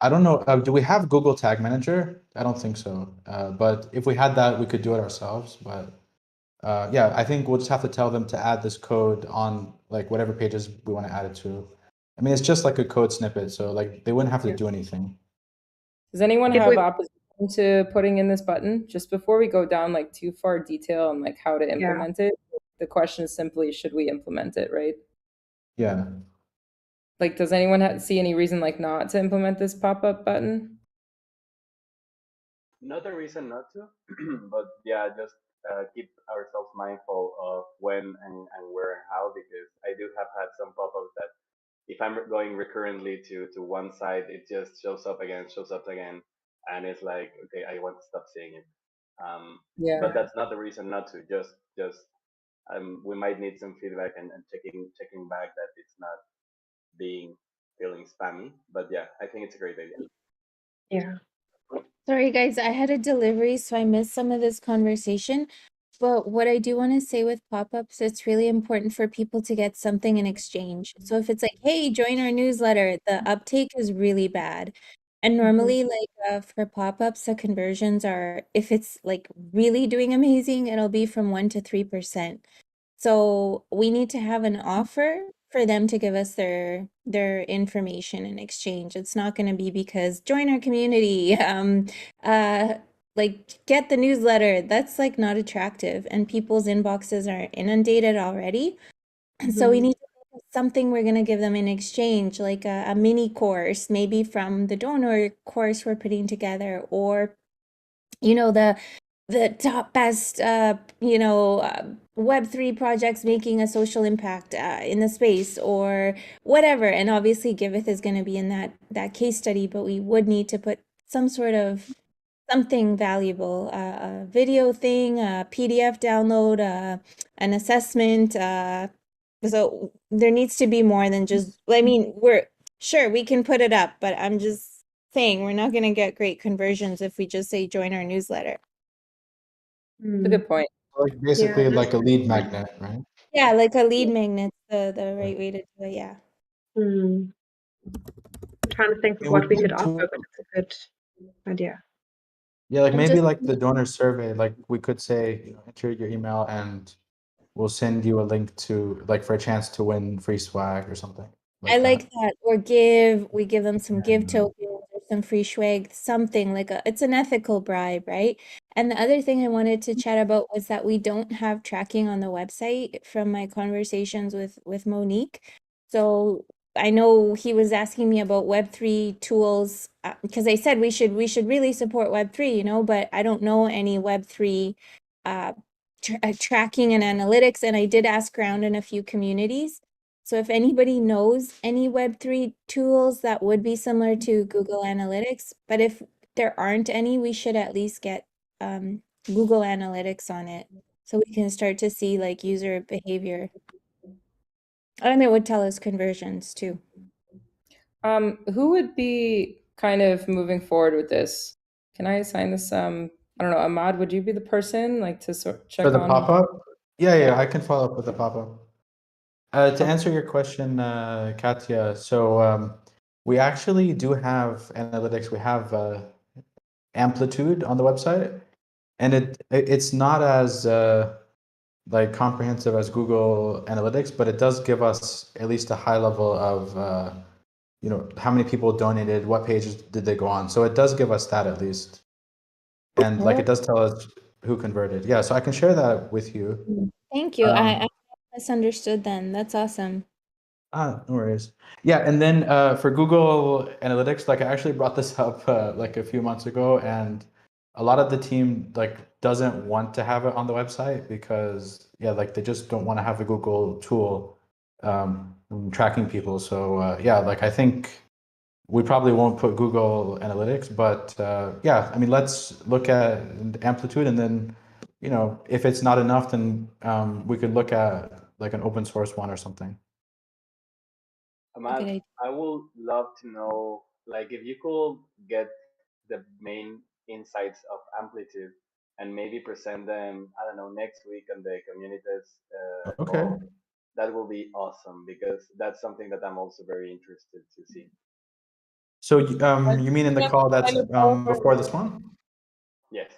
I don't know. Do we have Google Tag Manager? I don't think so. But if we had that, we could do it ourselves. But yeah, I think we'll just have to tell them to add this code on like whatever pages we want to add it to. I mean, it's just like a code snippet, so like they wouldn't have to do anything. does anyone If have we- opposition to putting in this button? Just before we go down like too far detail on like how to implement it, the question is simply, should we implement it, right? Yeah. Like, does anyone see any reason like not to implement this pop-up button? Not a reason not to, but yeah, just keep ourselves mindful of when and where and how, because I do have had some pop-ups that if I'm going recurrently to one site, it just shows up again, and it's like, okay, I want to stop seeing it. Yeah. But that's not the reason not to. Just we might need some feedback and checking back that it's not feeling spammy. But yeah, I think it's a great idea. Yeah. Sorry, guys, I had a delivery, so I missed some of this conversation. But what I do want to say with pop-ups, it's really important for people to get something in exchange. So if it's like, hey, join our newsletter, the uptake is really bad. And normally, like for pop-ups, the conversions are, if it's like really doing amazing, it'll be from 1 to 3%. So we need to have an offer for them to give us their information in exchange. It's not going to be because join our community, like get the newsletter. That's like not attractive, and people's inboxes are inundated already. So we need to think of something we're going to give them in exchange, like a mini course, maybe from the donor course we're putting together, or the top best Web3 projects making a social impact in the space or whatever. And obviously Giveth is going to be in that case study, but we would need to put some sort of something valuable, a video thing, a PDF download, an assessment. So there needs to be more than just, I mean, we're sure we can put it up, but I'm just saying we're not going to get great conversions if we just say join our newsletter. That's a good point. Like basically like a lead magnet, right? Yeah, like a lead magnet, the right way to do it, yeah. I'm trying to think of It what would we be could offer, to- but it's a good idea. Yeah, like I'm maybe just- like the donor survey, like we could say, enter your email and we'll send you a link to like for a chance to win free swag or something I like like that. that. Or we give them some give tokens or some free swag, something like it's an ethical bribe, right? And the other thing I wanted to chat about was that we don't have tracking on the website from my conversations with Monique. So I know he was asking me about Web3 tools because I said we should really support Web3, but I don't know any Web3 uh, tracking and analytics, and I did ask around in a few communities. So if anybody knows any Web3 tools that would be similar to Google Analytics, but if there aren't any, we should at least get Google Analytics on it so we can start to see like user behavior. And it would tell us conversions too. Who would be kind of moving forward with this? Can I assign this? I don't know, Ahmad, would you be the person like to check For the on? pop-up? Yeah, Yeah. I can follow up with the pop-up. To answer your question, Katya, so we actually do have analytics. We have amplitude on the website, and it's not as like comprehensive as Google Analytics, but it does give us at least a high level of how many people donated, what pages did they go on. So it does give us that at least, and like it does tell us who converted. Yeah, so I can share that with you. Thank you. I misunderstood then. That's awesome. No worries. Yeah, and then for Google Analytics, like I actually brought this up like a few months ago, and a lot of the team like doesn't want to have it on the website because like they just don't want to have a Google tool tracking people. So yeah, like I think we probably won't put Google Analytics, but yeah, I mean let's look at Amplitude, and then if it's not enough, then we could look at like an open source one or something. Ahmad, I would love to know, like, if you could get the main insights of Amplitude and maybe present them, I don't know, next week on the community's Okay. call, that will be awesome because that's something that I'm also very interested to see. So you mean in the call that's before this one? Yes.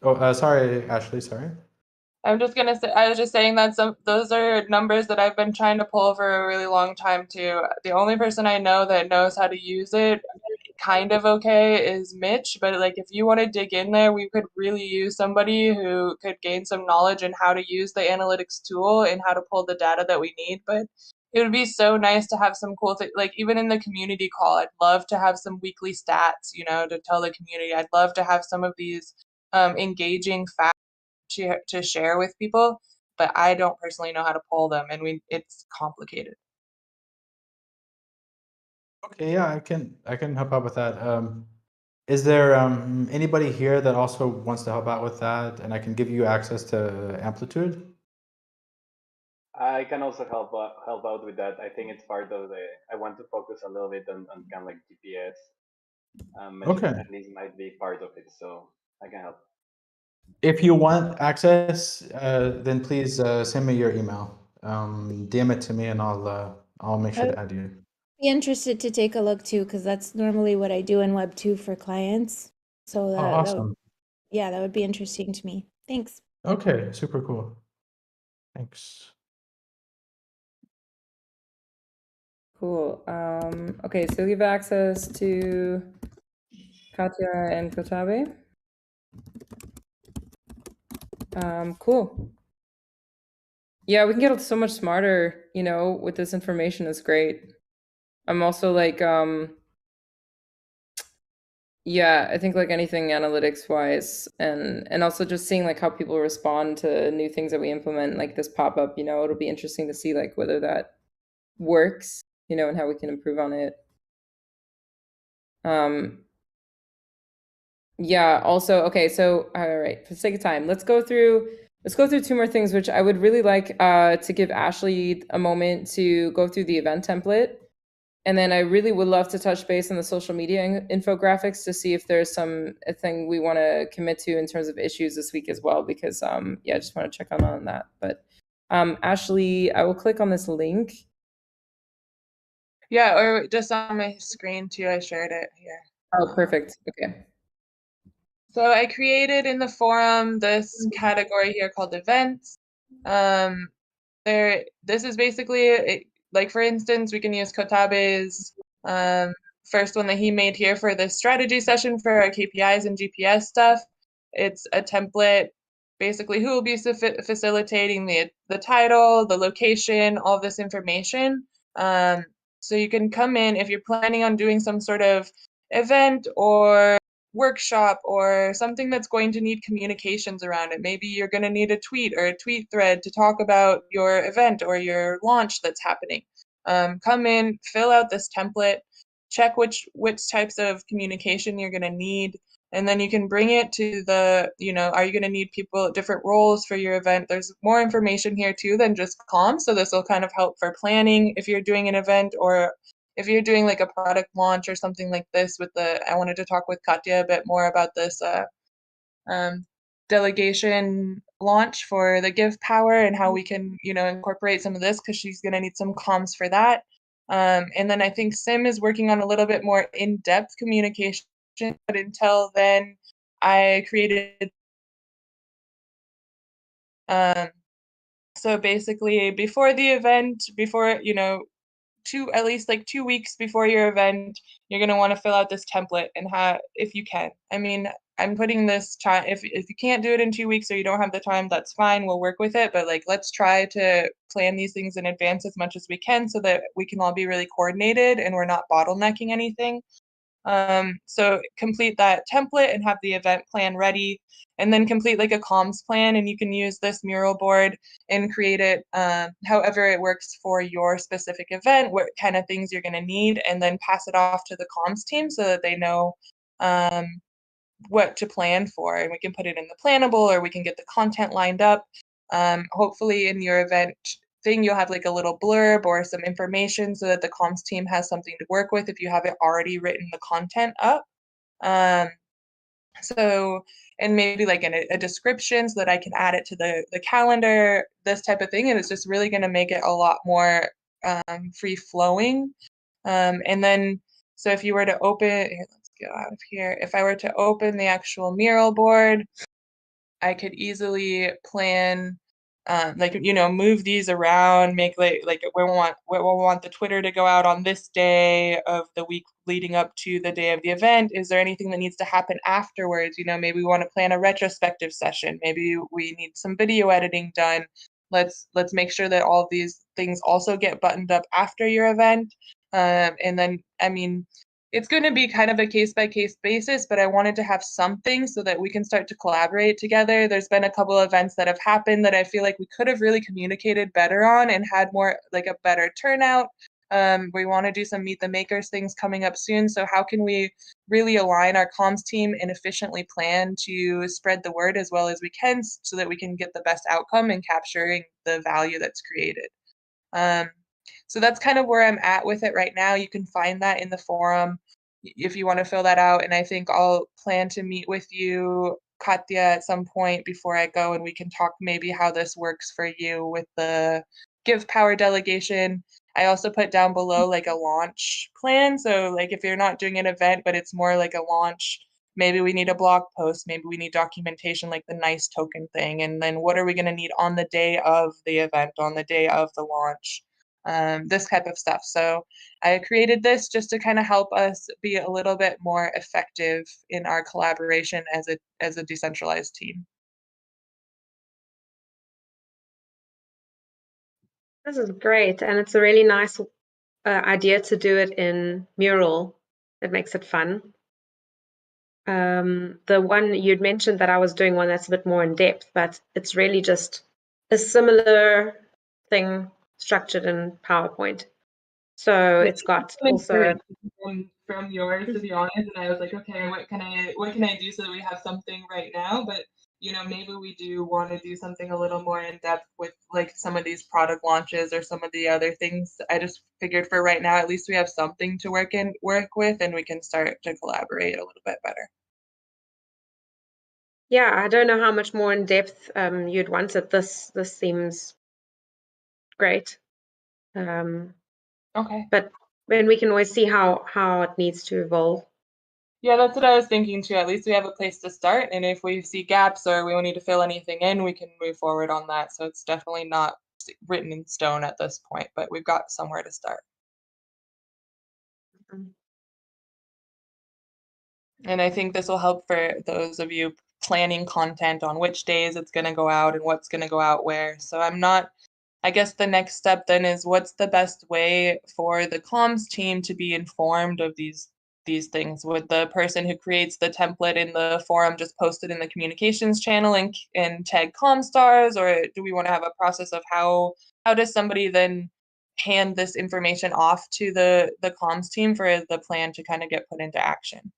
Oh, sorry, Ashley. Sorry. I'm just gonna say, I was just saying that those are numbers that I've been trying to pull for a really long time too. The only person I know that knows how to use it kind of okay is Mitch, but like if you want to dig in there, we could really use somebody who could gain some knowledge in how to use the analytics tool and how to pull the data that we need. But it would be so nice to have some cool thing, like even in the community call, I'd love to have some weekly stats, to tell the community. I'd love to have some of these engaging facts to share with people, but I don't personally know how to pull them, and it's complicated. Okay, yeah, I can help out with that. Is there anybody here that also wants to help out with that, and I can give you access to Amplitude? I can also help out with that. I think it's part of the. I want to focus a little bit on kind of like GPS mentioning Okay. that this might be part of it, so I can help. If you want access, then please send me your email. DM it to me, and I'll make sure I to would add you. be interested to take a look too, because that's normally what I do in Web 2 for clients. So Oh, that would, awesome. yeah, that would be interesting to me. Thanks. Okay, super cool. Thanks. Cool. Okay, so we have access to Katya and Kotabe. Cool. Yeah, we can get so much smarter, with this information. Is great. I'm also like, yeah, I think like anything analytics wise, and also just seeing like how people respond to new things that we implement, like this pop-up, it'll be interesting to see like whether that works, and how we can improve on it. Yeah, also, okay, so all right, for the sake of time, let's go through two more things, which I would really like to give Ashley a moment to go through the event template. And then I really would love to touch base on the social media infographics to see if there's a thing we want to commit to in terms of issues this week as well, because yeah, I just want to check on that. But Ashley, I will click on this link. Yeah, or just on my screen too, I shared it here. Oh, perfect. Okay. So I created in the forum this category here called events. This is basically like, for instance, we can use Kotabe's first one that he made here for this strategy session for our KPIs and GPS stuff. It's a template, basically who will be facilitating the title, the location, all this information. So you can come in if you're planning on doing some sort of event or workshop or something that's going to need communications around it. Maybe you're going to need a tweet or a tweet thread to talk about your event or your launch that's happening. Come in, fill out this template, check which types of communication you're going to need, and then you can bring it to the, are you going to need people, different roles for your event? There's more information here too than just comms, so this will kind of help for planning if you're doing an event, or if you're doing like a product launch or something like this. I wanted to talk with Katya a bit more about this delegation launch for the Give Power and how we can, incorporate some of this, because she's going to need some comms for that. And then I think Sim is working on a little bit more in-depth communication, but until then, I created. So basically, before the event, at least like 2 weeks before your event, you're going to want to fill out this template and if you can. I mean, I'm putting this time, if you can't do it in 2 weeks or you don't have the time, that's fine, we'll work with it, but like, let's try to plan these things in advance as much as we can so that we can all be really coordinated and we're not bottlenecking anything. So complete that template and have the event plan ready, and then complete like a comms plan, and you can use this mural board and create it however it works for your specific event, what kind of things you're going to need, and then pass it off to the comms team so that they know what to plan for, and we can put it in the plannable, or we can get the content lined up. Hopefully in your event thing, you'll have like a little blurb or some information so that the comms team has something to work with if you haven't already written the content up. So, and maybe like a description so that I can add it to the calendar, this type of thing. And it's just really going to make it a lot more free flowing. And then, so if you were to let's go out of here. If I were to open the actual mural board, I could easily plan, move these around, make like we want the Twitter to go out on this day of the week leading up to the day of the event. Is there anything that needs to happen afterwards? Maybe we want to plan a retrospective session. Maybe we need some video editing done. Let's make sure that all of these things also get buttoned up after your event. And then, I mean, it's going to be kind of a case-by-case basis, but I wanted to have something so that we can start to collaborate together. There's been a couple of events that have happened that I feel like we could have really communicated better on and had more, like a better turnout. We want to do some Meet the Makers things coming up soon. So how can we really align our comms team and efficiently plan to spread the word as well as we can so that we can get the best outcome in capturing the value that's created? So that's kind of where I'm at with it right now. You can find that in the forum. if you want to fill that out. And I think I'll plan to meet with you, Katya, at some point before I go, and we can talk maybe how this works for you with the Give Power delegation. I also put down below like a launch plan. So like if you're not doing an event, but it's more like a launch, maybe we need a blog post, maybe we need documentation like the nice token thing. And then what are we going to need on the day of the event, on the day of the launch? This type of stuff. So I created this just to kind of help us be a little bit more effective in our collaboration as a decentralized team. This is great, and it's a really nice idea to do it in Mural. It makes it fun. The one you'd mentioned that I was doing one that's a bit more in depth, but it's really just a similar thing structured in PowerPoint. So it's got also from yours, to be honest, and I was like, okay, what can I do so that we have something right now? But maybe we do want to do something a little more in depth with like some of these product launches or some of the other things. I just figured for right now, at least we have something to work with, and we can start to collaborate a little bit better. Yeah, I don't know how much more in depth you'd want it. This seems great. Okay. But then we can always see how it needs to evolve. Yeah, that's what I was thinking too. At least we have a place to start, and if we see gaps or we need to fill anything in, we can move forward on that. So it's definitely not written in stone at this point, but we've got somewhere to start. And I think this will help for those of you planning content on which days it's going to go out and what's going to go out where. So I guess the next step then is what's the best way for the comms team to be informed of these things? Would the person who creates the template in the forum just post it in the communications channel and tag Comstars, or do we want to have a process of how does somebody then hand this information off to the comms team for the plan to kind of get put into action?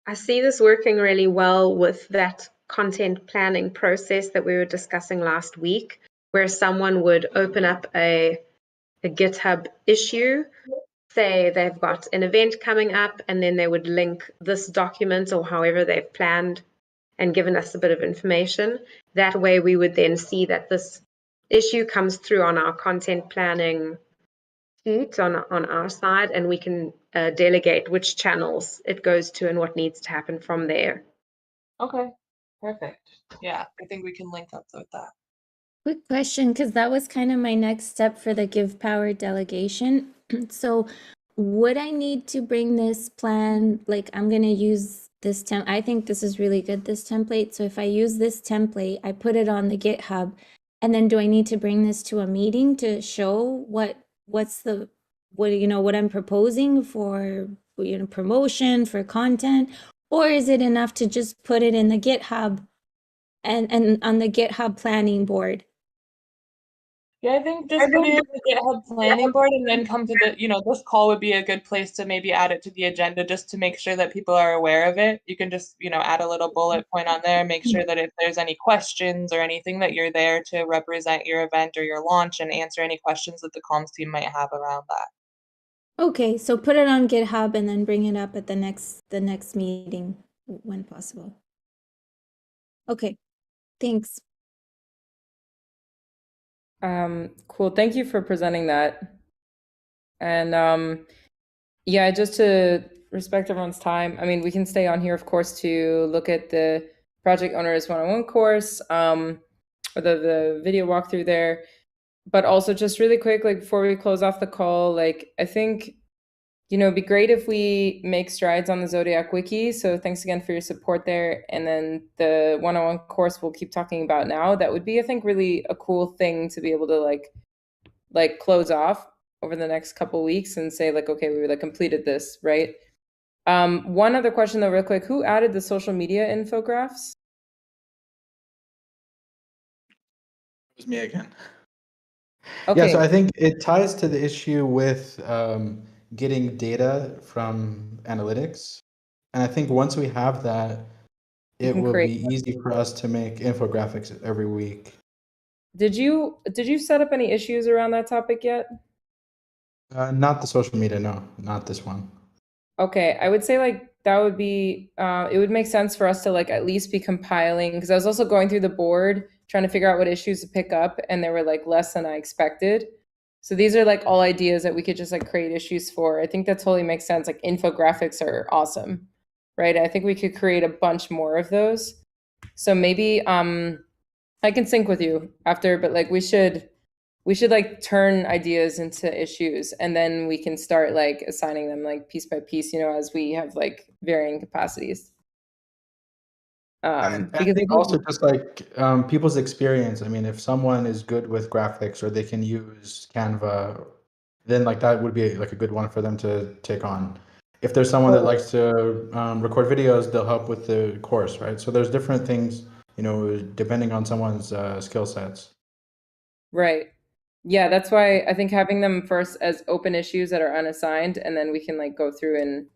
I see this working really well with that content planning process that we were discussing last week, where someone would open up a GitHub issue, say they've got an event coming up, and then they would link this document or however they've planned and given us a bit of information. That way we would then see that this issue comes through on our content planning sheet on our side, and we can delegate which channels it goes to and what needs to happen from there. Okay, perfect. Yeah, I think we can link up with that. Quick question, because that was kind of my next step for the Give Power delegation. So would I need to bring this plan, like I'm going to use this I think this is really good, this template. So if I use this template, I put it on the GitHub, and then do I need to bring this to a meeting to show what I'm proposing for, promotion, for content? Or is it enough to just put it in the GitHub and on the GitHub planning board? Yeah, I think just put it in the GitHub planning board and then come to this call would be a good place to maybe add it to the agenda just to make sure that people are aware of it. You can just, add a little bullet point on there, make sure that if there's any questions or anything that you're there to represent your event or your launch and answer any questions that the comms team might have around that. Okay, so put it on GitHub and then bring it up at the next meeting when possible. Okay, thanks. Cool. Thank you for presenting that. And yeah, just to respect everyone's time, I mean, we can stay on here, of course, to look at the project owners one-on-one course, or the video walkthrough there. But also just really quick, like before we close off the call, like I think, it'd be great if we make strides on the Zodiac Wiki. So thanks again for your support there. And then the one-on-one course we'll keep talking about now. That would be, I think, really a cool thing to be able to like close off over the next couple weeks and say like, okay, we completed this, right? One other question though, real quick, who added the social media infographics? It was me again. Okay. Yeah, so I think it ties to the issue with getting data from analytics. And I think once we have that, it will be easy for us to make infographics every week. Did you set up any issues around that topic yet? Not the social media, no, not this one. Okay, I would say like that would be it would make sense for us to like at least be compiling, because I was also going through the board trying to figure out what issues to pick up, and there were like less than I expected. So these are like all ideas that we could just like create issues for. I think that totally makes sense. Like infographics are awesome, right? I think we could create a bunch more of those. So maybe I can sync with you after, but like we should like turn ideas into issues, and then we can start like assigning them like piece by piece, as we have like varying capacities. And I Because think also just like people's experience. I mean, if someone is good with graphics or they can use Canva, then like that would be like a good one for them to take on. If there's someone that likes to record videos, they'll help with the course, right? So there's different things, depending on someone's skill sets. Right. Yeah, that's why I think having them first as open issues that are unassigned, and then we can like go through and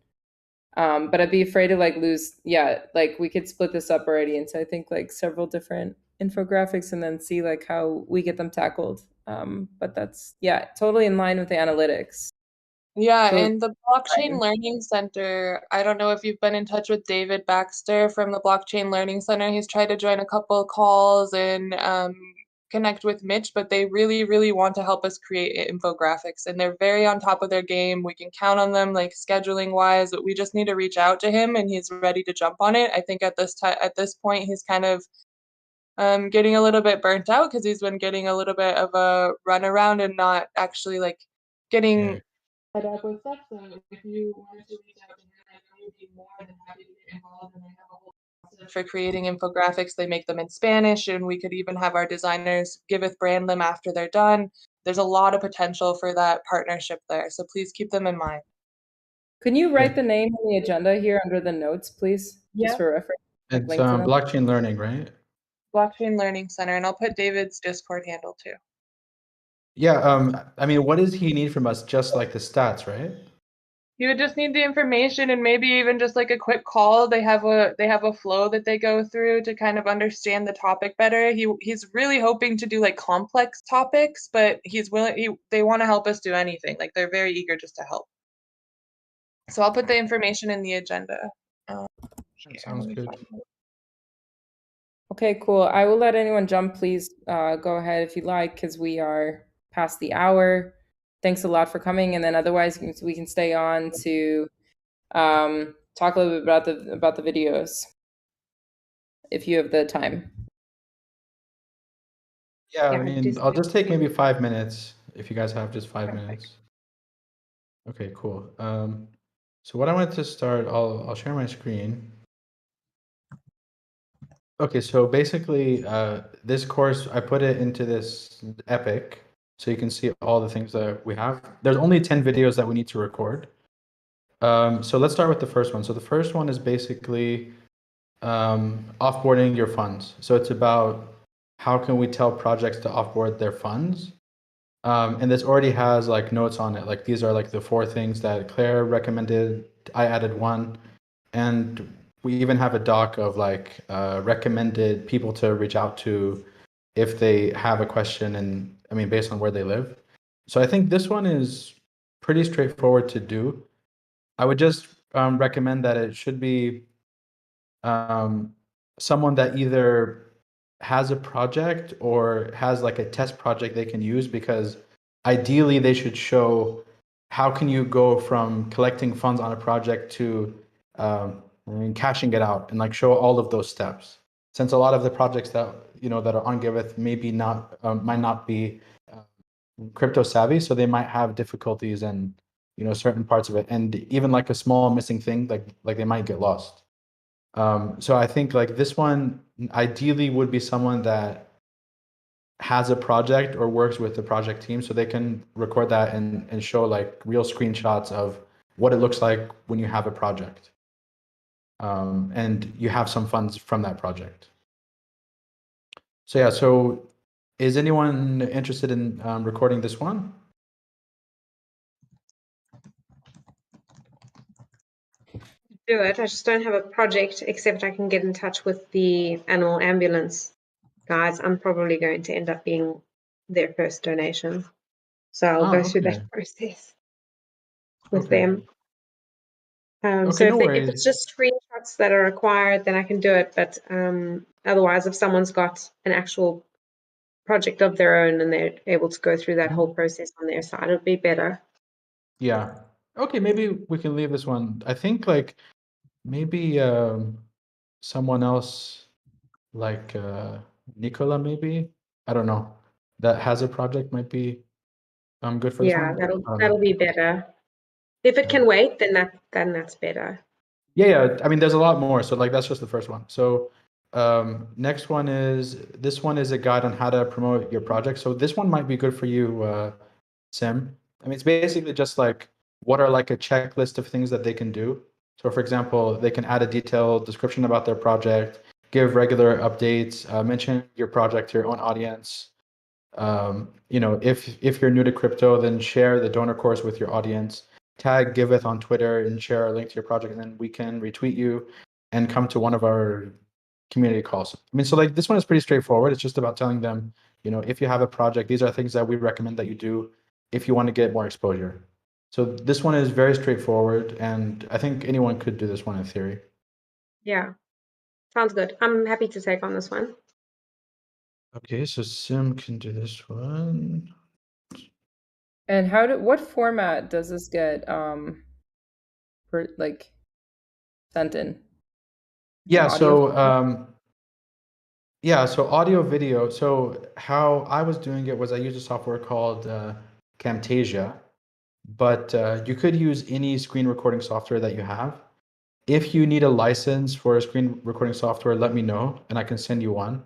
but I'd be afraid to like lose, yeah, like we could split this up already into I think like several different infographics and then see like how we get them tackled. But that's, yeah, totally in line with the analytics. Yeah, So and the Blockchain Learning Center, I don't know if you've been in touch with David Baxter from the Blockchain Learning Center. He's tried to join a couple of calls and connect with Mitch, but they really, really want to help us create infographics, and they're very on top of their game. We can count on them, like scheduling wise, but we just need to reach out to him, and he's ready to jump on it. I think at this point, he's kind of getting a little bit burnt out because he's been getting a little bit of a runaround and not actually like getting set up with stuff. So if you wanted to reach out to him, I would be more than happy to get involved. And I have a whole process for creating infographics. They make them in Spanish, and we could even have our designers Giveth brand them after they're done. There's a lot of potential for that partnership there. So please keep them in mind. can you write the name on the agenda here under the notes, please? Just Yeah. for reference. Like It's link to them. blockchain learning, right? Blockchain Learning Center, and I'll put David's Discord handle too. Yeah. I mean, what does he need from us? Just like the stats, right? You would just need the information and maybe even just like a quick call. They have a flow that they go through to kind of understand the topic better. He's really hoping to do like complex topics, but they want to help us do anything. Like they're very eager just to help. So I'll put the information in the agenda. Sounds good. Okay, cool. I will let anyone jump. Please go ahead if you like, because we are past the hour. Thanks a lot for coming. And then otherwise, we can stay on to talk a little bit about the videos, if you have the time. Yeah, I mean, I'll just take maybe 5 minutes if you guys have just 5 minutes. Okay, cool. So what I wanted to start, I'll share my screen. Okay, so basically, this course, I put it into this Epic, so you can see all the things that we have. There's only 10 videos that we need to record. So let's start with the first one. So the first one is basically offboarding your funds. So it's about how can we tell projects to offboard their funds. And this already has like notes on it. Like these are like the 4 things that Claire recommended. I added 1. And we even have a doc of like recommended people to reach out to if they have a question, and I mean, based on where they live. So I think this one is pretty straightforward to do. I would just recommend that it should be someone that either has a project or has like a test project they can use, because ideally they should show how can you go from collecting funds on a project to cashing it out, and like show all of those steps. Since a lot of the projects that that are on Giveth maybe not might not be crypto savvy, so they might have difficulties in certain parts of it, and even like a small missing thing, like they might get lost. So I think like this one ideally would be someone that has a project or works with the project team, so they can record that and show like real screenshots of what it looks like when you have a project and you have some funds from that project. So yeah, so is anyone interested in recording this one? Do it. I just don't have a project, except I can get in touch with the animal ambulance guys. I'm probably going to end up being their first donation. So I'll go through that process. with Okay. them. Okay, So no if it's just screenshots that are required, then I can do it. But otherwise, if someone's got an actual project of their own and they're able to go through that whole process on their side, it'd be better. Yeah. Okay, maybe we can leave this one. I think like maybe someone else like Nicola maybe. I don't know. That has a project might be good for this Yeah, one. that'll be better. If it can wait, then that's better. Yeah, I mean, there's a lot more. So like that's just the first one. So next one is this one is a guide on how to promote your project. So this one might be good for you, Sim. I mean, it's basically just like what are like a checklist of things that they can do. So for example, they can add a detailed description about their project, give regular updates, mention your project to your own audience. If you're new to crypto, then share the donor course with your audience. Tag Giveth on Twitter and share a link to your project, and then we can retweet you and come to one of our community calls. I mean, so like this one is pretty straightforward. It's just about telling them, if you have a project, these are things that we recommend that you do if you want to get more exposure. So this one is very straightforward, and I think anyone could do this one in theory. Yeah, sounds good. I'm happy to take on this one. Okay, so Sim can do this one. And what format does this get sent in? Yeah, Audio? so audio video. So how I was doing it was I used a software called Camtasia, but you could use any screen recording software that you have. If you need a license for a screen recording software, let me know and I can send you one.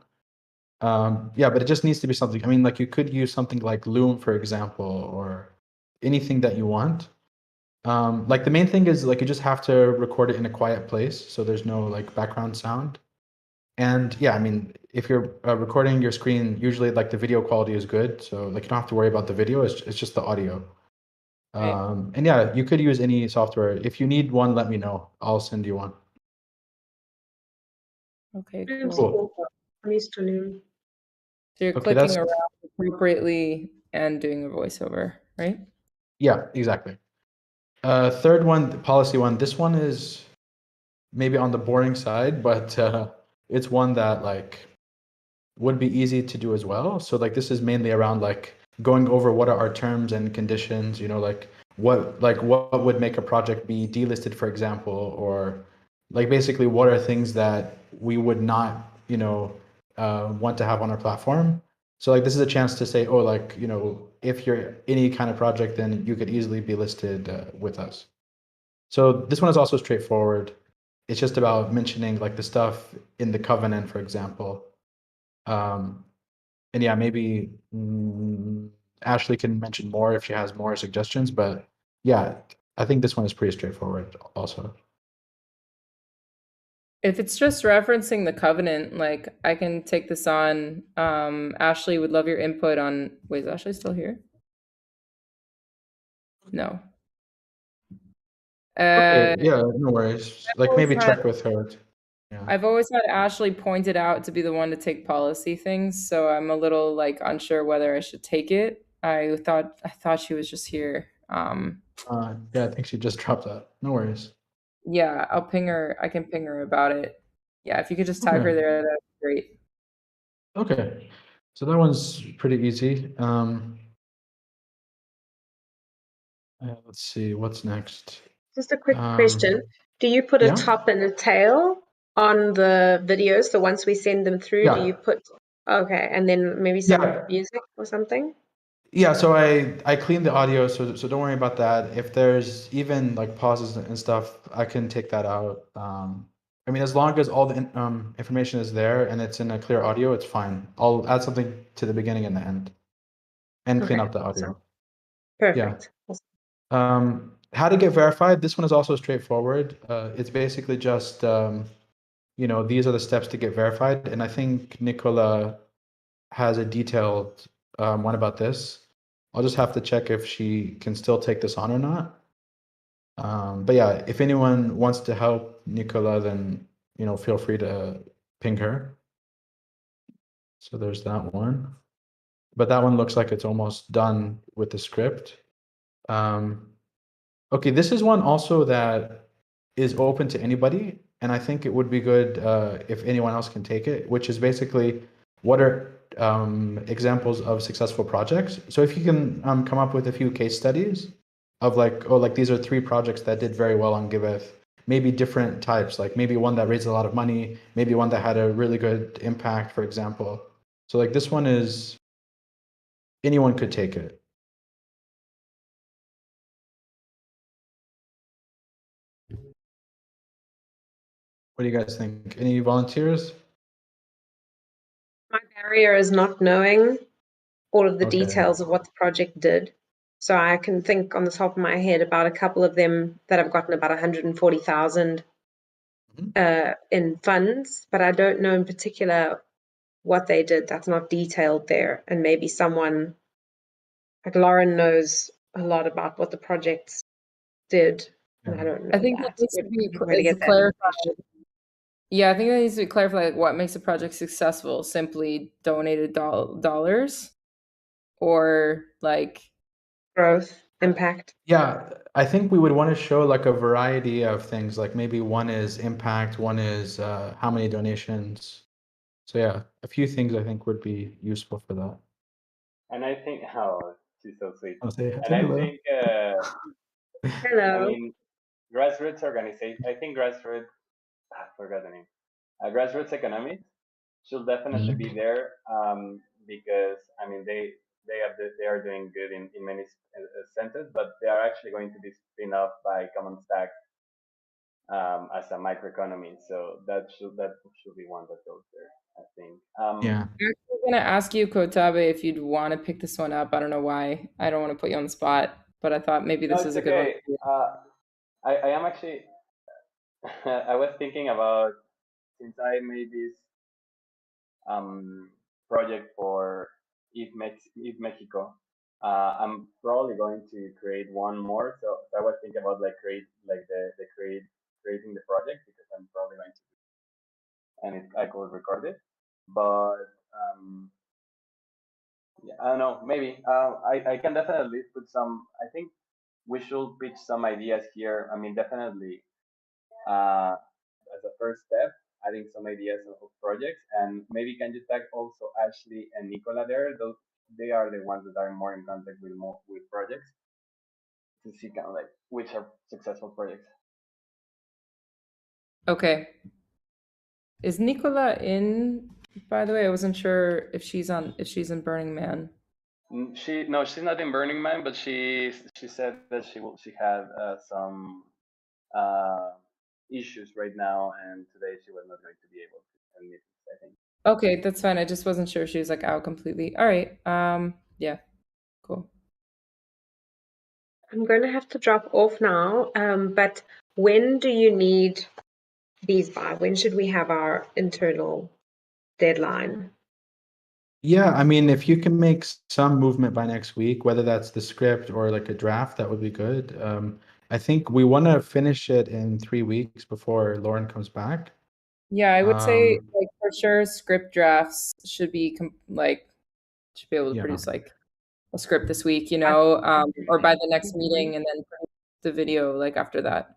Yeah, but it just needs to be something. I mean, like you could use something like Loom, for example, or anything that you want. Like the main thing is like you just have to record it in a quiet place, so there's no like background sound. And yeah, I mean, if you're recording your screen, usually like the video quality is good, so like you don't have to worry about the video. It's just the audio. And yeah, you could use any software. If you need one, let me know. I'll send you one. Okay, Loom's cool. cool. I'm used to Loom. So you're Okay, clicking that's around appropriately and doing a voiceover, right? yeah, exactly. Third one, the policy one. This one is maybe on the boring side, but it's one that like would be easy to do as well. So like this is mainly around like going over what are our terms and conditions, like what would make a project be delisted, for example, or like basically what are things that we would not, want to have on our platform. So like this is a chance to say, oh, like, if you're any kind of project, then you could easily be listed with us. So this one is also straightforward. It's just about mentioning like the stuff in the covenant, for example. And yeah, maybe Ashley can mention more if she has more suggestions, but yeah, I think this one is pretty straightforward also. If it's just referencing the covenant, like I can take this on. Ashley would love your input on. Wait, is Ashley still here? No. Okay, yeah, no worries. Like maybe always had- check with her. Yeah. I've always had Ashley pointed out to be the one to take policy things, so I'm a little like unsure whether I should take it. I thought she was just here. Yeah, I think she just dropped out. No worries. Yeah, I'll ping her. I can ping her about it. Yeah, if you could just tag her Okay. there, that'd be great. Okay, so that one's pretty easy. Let's see, what's next? Just a quick question. Do you put a yeah. top and a tail on the videos? So once we send them through, do Yeah. you put, okay, and then maybe some Yeah. music or something? Yeah, so I clean the audio, so don't worry about that. If there's even like pauses and stuff, I can take that out. I mean, as long as all the information is there and it's in a clear audio, it's fine. I'll add something to the beginning and the end, and clean Okay, up the audio. awesome. Perfect. How to get verified? This one is also straightforward. It's basically just these are the steps to get verified, and I think Nicola has a detailed one about this. I'll just have to check if she can still take this on or not. But yeah, if anyone wants to help Nicola, then feel free to ping her. So there's that one. But that one looks like it's almost done with the script. Okay, this is one also that is open to anybody, and I think it would be good if anyone else can take it, which is basically what are examples of successful projects. So if you can come up with a few case studies of like, oh, like these are 3 projects that did very well on Giveth, maybe different types, like maybe one that raised a lot of money, maybe one that had a really good impact, for example. So like this one is, anyone could take it. What do you guys think? Any volunteers? My barrier is not knowing all of the Okay. details of what the project did. So I can think on the top of my head about a couple of them that have gotten about 140,000 in funds, but I don't know in particular what they did. That's not detailed there. And maybe someone like Lauren knows a lot about what the projects did, and I don't know I think that. that needs to be Where to get that clarified. information. Yeah, I think that needs to be clarified. Like, what makes a project successful? Simply donated dollars, or like Growth, impact. Yeah, I think we would want to show like a variety of things. Like maybe one is impact, one is how many donations. So yeah, a few things I think would be useful for that. And I think, oh, she's so sweet. I'll say And I hello. think, Hello. I mean, grassroots organization. I think grassroots. I forgot the name. Grassroots economics should definitely be there because I mean they are doing good in many senses, but they are actually going to be spin off by Common Stack as a microeconomy. So that should be one that goes there, I think. Yeah. I'm actually gonna ask you, Kotabe, if you'd want to pick this one up. I don't know why. I don't want to put you on the spot, but I thought maybe No, this it's is a good one. okay. I am actually I was thinking about, since I made this project for If Mexico. I'm probably going to create one more. So I was thinking about like creating the project, because I'm probably going to, and I could record it. But yeah, I don't know. Maybe I can definitely put some. I think we should pitch some ideas here. I mean, definitely as a first step, adding some ideas of projects, and maybe can you tag also Ashley and Nicola there? Those, they are the ones that are more in contact with projects, to see kind of like which are successful projects. Okay. Is Nicola in? By the way, I wasn't sure if she's in Burning Man. She's not in Burning Man, but she said that she had some issues right now, and today she was not going to be able to admit it, I think. Okay, that's fine. I just wasn't sure if she was like out completely. All right. Yeah. Cool. I'm going to have to drop off now, but when do you need these by? When should we have our internal deadline? Yeah, I mean, if you can make some movement by next week, whether that's the script or like a draft, that would be good. I think we want to finish it in 3 weeks before Lauren comes back. Yeah, I would say like for sure script drafts should be should be able to Yeah. produce like a script this week, you know, or by the next meeting, and then produce the video like after that,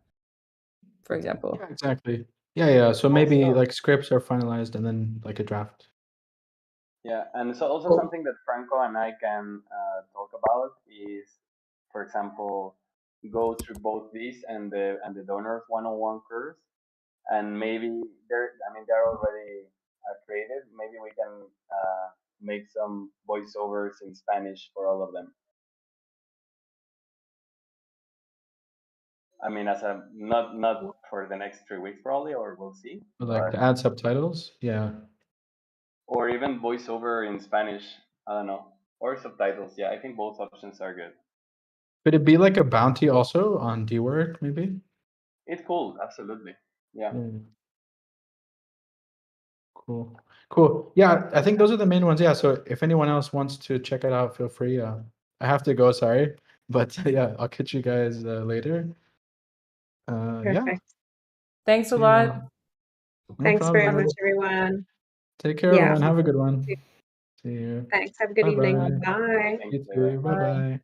for example. Yeah, exactly. Yeah. So maybe Also, like scripts are finalized and then like a draft. yeah, and so also Cool. something that Franco and I can talk about is, for example, go through both these and the donors one-on-one course, and maybe they're already created. Maybe we can make some voiceovers in Spanish for all of them. I mean, as a not for the next 3 weeks probably, or we'll see. Like to add subtitles. Yeah. Or even voiceover in Spanish. I don't know, or subtitles. Yeah, I think both options are good. Could it be like a bounty also on D-Work, maybe? It's cool, absolutely. Yeah. Cool. Yeah, I think those are the main ones. Yeah, so if anyone else wants to check it out, feel free. I have to go, sorry. But yeah, I'll catch you guys later. Yeah. Perfect. Thanks a lot. No Thanks very problem. much, everyone. Take care, Yeah. everyone. Have a good one. See you. Thanks. Have a good evening. Bye-bye. Bye. You too. Bye-bye.